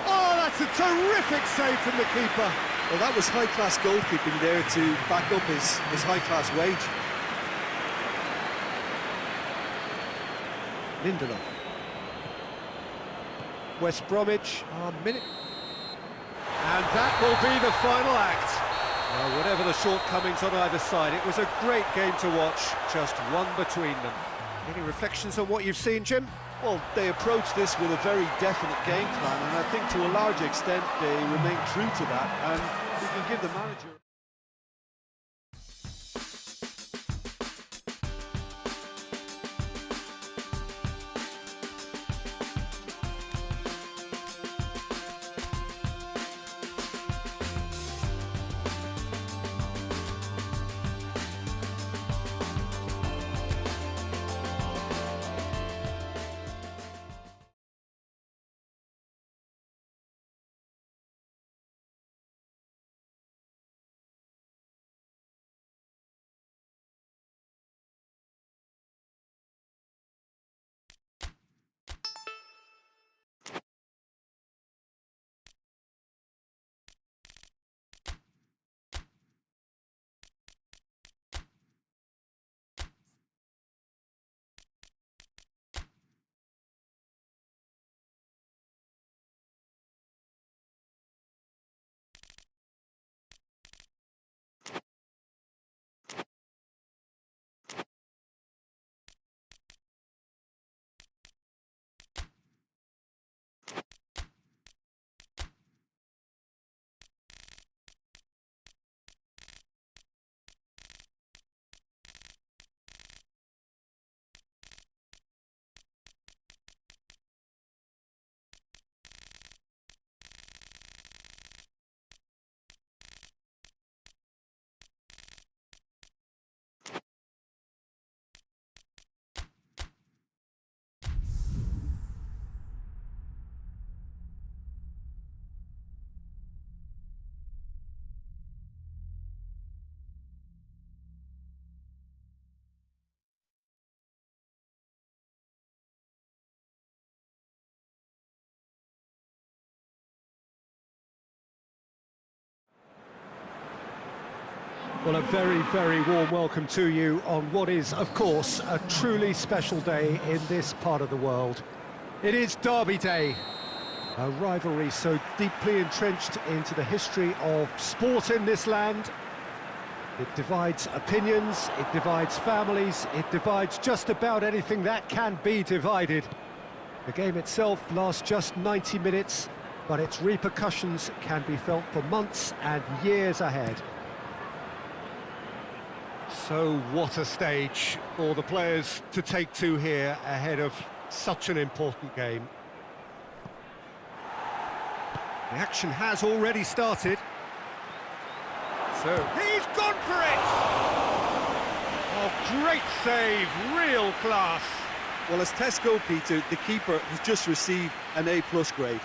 Oh, that's a terrific save from the keeper. Well, that was high-class goalkeeping there to back up his high-class wage. Lindelof. West Bromwich are minute. And that will be the final act. Well, whatever the shortcomings on either side, it was a great game to watch, just one between them. Any reflections on what you've seen, Jim? Well, they approached this with a very definite game plan, and I think to a large extent they remain true to that, and we can give the manager... Well, a very, very warm welcome to you on what is, of course, a truly special day in this part of the world. It is Derby Day, a rivalry so deeply entrenched into the history of sport in this land. It divides opinions, it divides families, it divides just about anything that can be divided. The game itself lasts just 90 minutes, but its repercussions can be felt for months and years ahead. So what a stage for the players to take to here ahead of such an important game. The action has already started. So he's gone for it! Oh, great save, real class. Well, as tests go, Peter, the keeper has just received an A+ grade.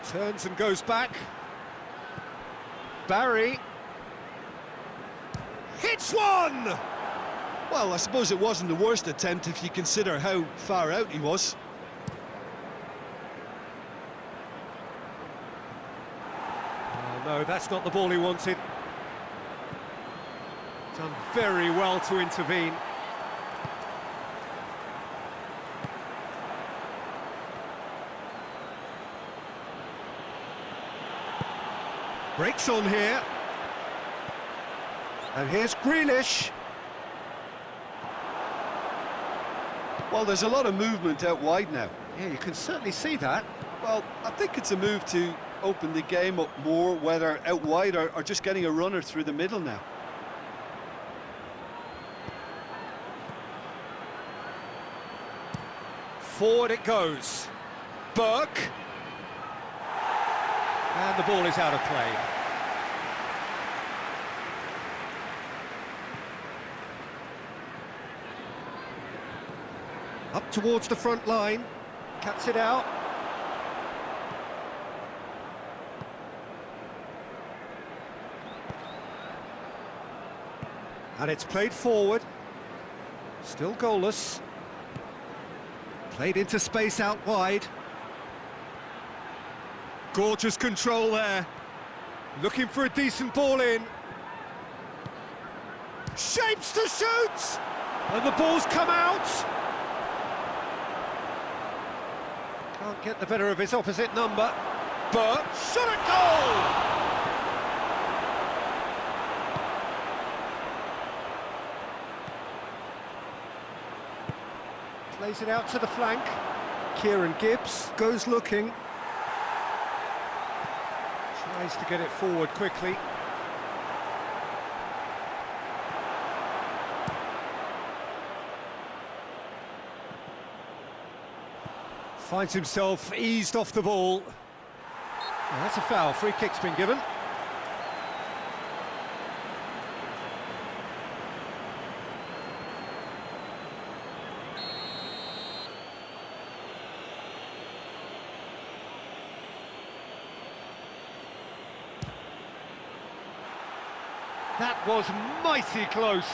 Turns and goes back. Barry. Hits one! Well, I suppose it wasn't the worst attempt if you consider how far out he was. Oh, no, that's not the ball he wanted. Done very well to intervene. Breaks on here. And here's Grealish. Well, there's a lot of movement out wide now. Yeah, you can certainly see that. Well, I think it's a move to open the game up more, whether out wide or just getting a runner through the middle now. Forward it goes. Burke. And the ball is out of play. Up towards the front line. Cuts it out. And it's played forward. Still goalless. Played into space out wide. Gorgeous control there. Looking for a decent ball in. Shapes to shoot! And the ball's come out. Can't get the better of his opposite number. But shot at goal! Plays it out to the flank. Kieran Gibbs goes looking. Tries to get it forward quickly. Finds himself eased off the ball. Well, that's a foul. Free kick's been given. That was mighty close.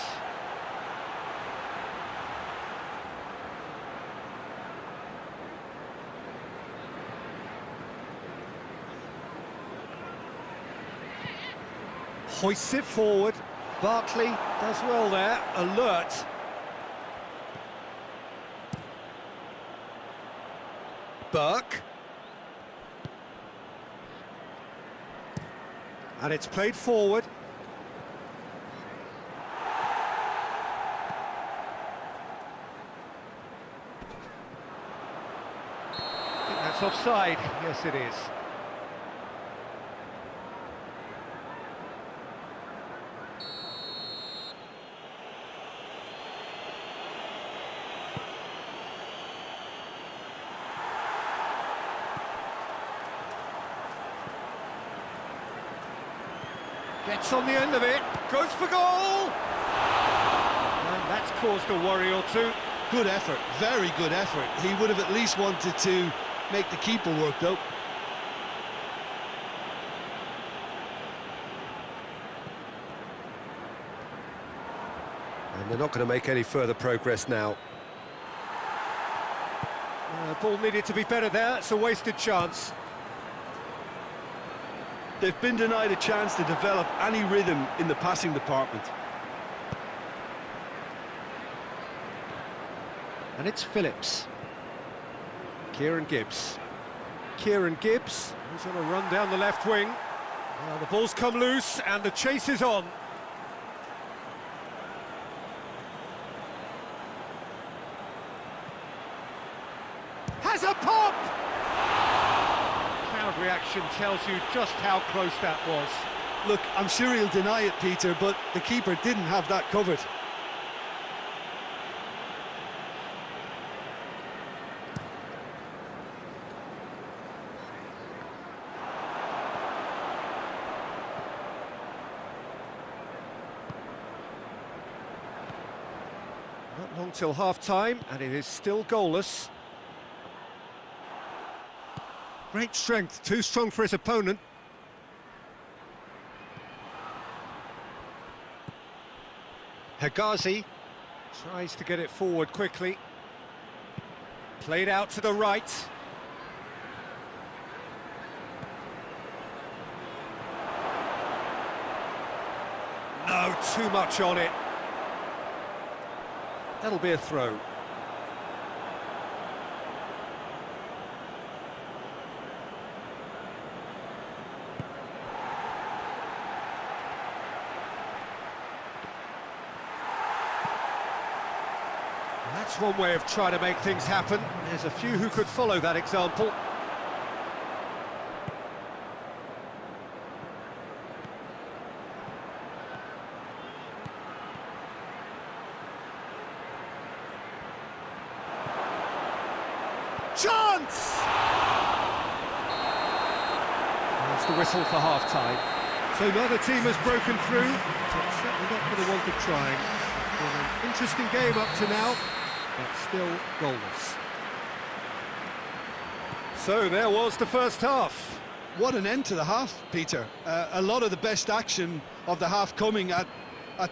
Hoists it forward. Barkley does well there, alert. Burke. And it's played forward. I think that's offside. Yes, it is. Gets on the end of it, goes for goal! And that's caused a worry or two. Good effort, very good effort. He would have at least wanted to make the keeper work, though. And they're not going to make any further progress now. Ball needed to be better there, it's a wasted chance. They've been denied a chance to develop any rhythm in the passing department. And it's Phillips. Kieran Gibbs. Kieran Gibbs, who's on a run down the left wing. Well, the ball's come loose and the chase is on. Has a pop! Crowd reaction tells you just how close that was. Look, I'm sure he'll deny it, Peter, but the keeper didn't have that covered. Not long till half-time, and it is still goalless. Great strength, too strong for his opponent. Hegazi tries to get it forward quickly. Played out to the right. No, too much on it. That'll be a throw. That's one way of trying to make things happen. There's a few who could follow that example. Chance! There's the whistle for half-time. So neither team has broken through, but certainly not for the want of trying. It's been an interesting game up to now, but still goalless. So there was the first half. What an end to the half, Peter. A lot of the best action of the half coming at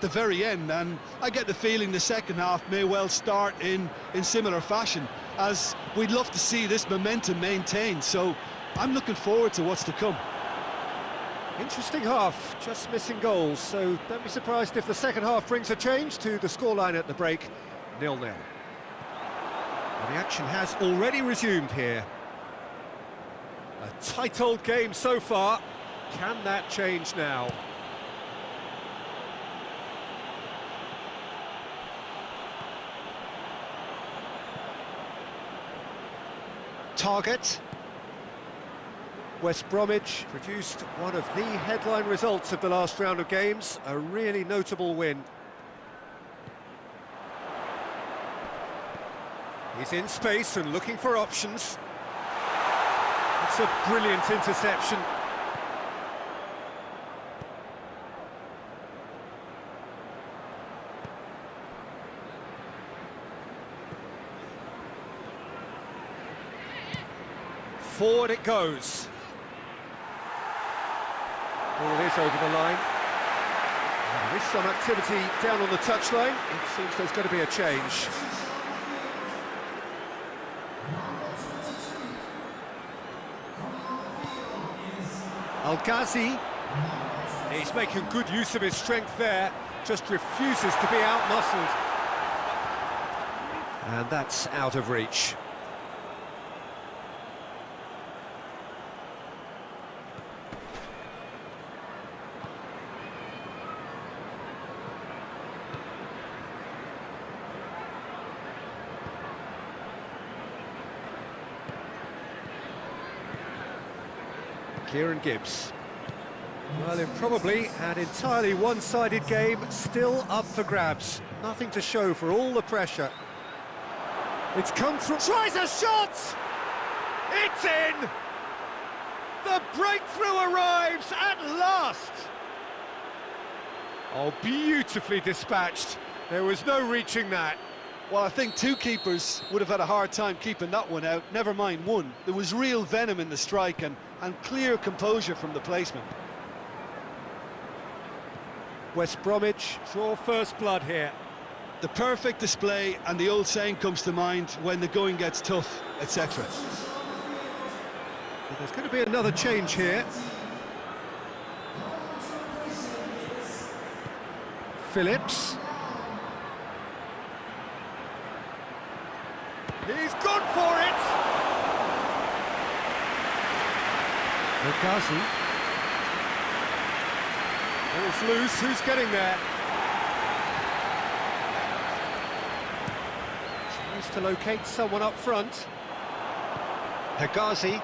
the very end, and I get the feeling the second half may well start in similar fashion, as we'd love to see this momentum maintained, so I'm looking forward to what's to come. Interesting half, just missing goals, so don't be surprised if the second half brings a change to the scoreline at the break, 0-0. Well, the action has already resumed here. A tight old game so far. Can that change now? Target. West Bromwich produced one of the headline results of the last round of games, a really notable win. He's in space and looking for options. It's a brilliant interception. Forward it goes. Ball is over the line. There is some activity down on the touchline. It seems there's going to be a change. Al-Ghazi, he's making good use of his strength there, just refuses to be out-muscled. And that's out of reach. Kieran Gibbs. Well, in probably an entirely one-sided game, still up for grabs. Nothing to show for all the pressure. It's come through. Tries a shot! It's in! The breakthrough arrives at last! Oh, beautifully dispatched. There was no reaching that. Well, I think two keepers would have had a hard time keeping that one out, never mind one. There was real venom in the strike and clear composure from the placement. West Bromwich draw first blood here. The perfect display, and the old saying comes to mind, when the going gets tough, etc. So there's going to be another change here. Phillips. He's gone for it! Hegazi. Ball's loose, who's getting there? Tries to locate someone up front. Hegazi.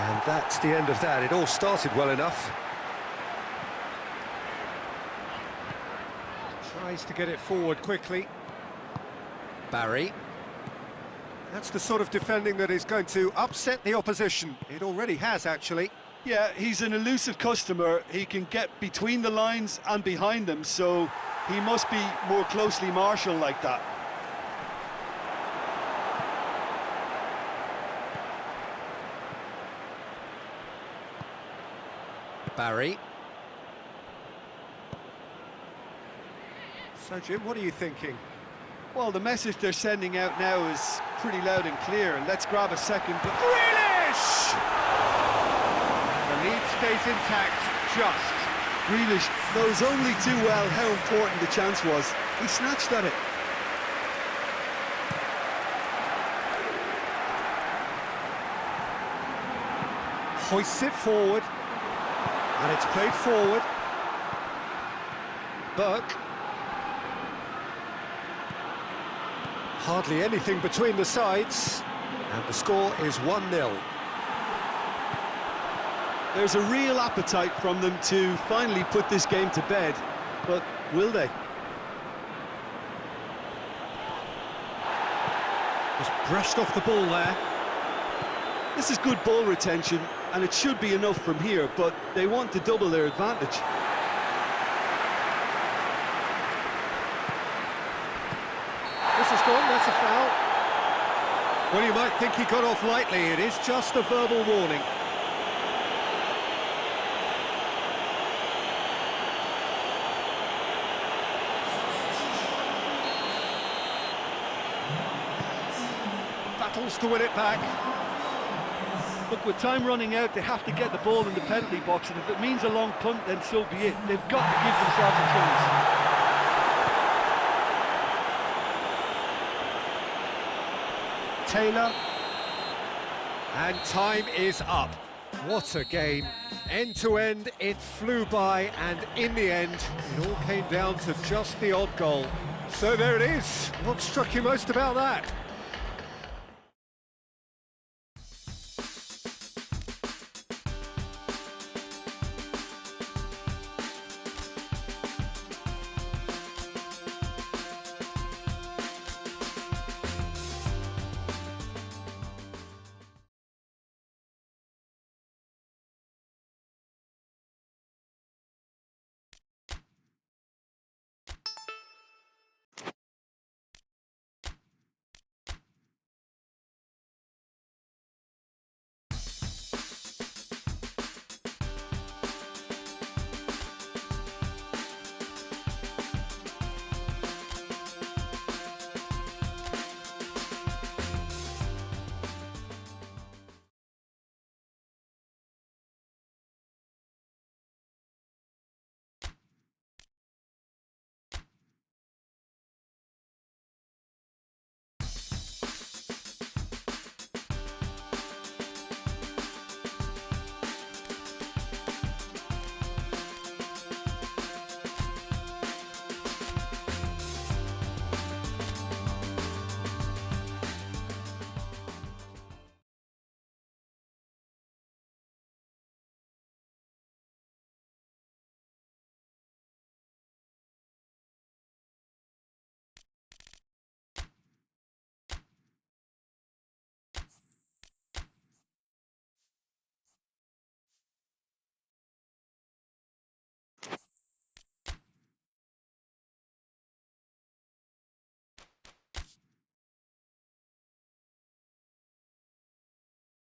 And that's the end of that. It all started well enough. Tries to get it forward quickly. Barry. That's the sort of defending that is going to upset the opposition. It already has, actually. Yeah, he's an elusive customer. He can get between the lines and behind them, so he must be more closely marshalled like that. Barry. So, Jim, what are you thinking? Well, the message they're sending out now is pretty loud and clear, and let's grab a second. Grealish! The lead stays intact, just. Grealish knows only too well how important the chance was. He snatched at it. Hoists it forward. And it's played forward. Burke. Hardly anything between the sides. And the score is 1-0. There's a real appetite from them to finally put this game to bed, but will they? Just brushed off the ball there. This is good ball retention, and it should be enough from here, but they want to double their advantage. This is gone, that's a foul. Well, you might think he got off lightly. It is just a verbal warning. Battles to win it back. Look, with time running out, they have to get the ball in the penalty box, and if it means a long punt, then so be it. They've got to give themselves a chance. Taylor. And time is up. What a game. End to end, it flew by, and in the end, it all came down to just the odd goal. So there it is. What struck you most about that?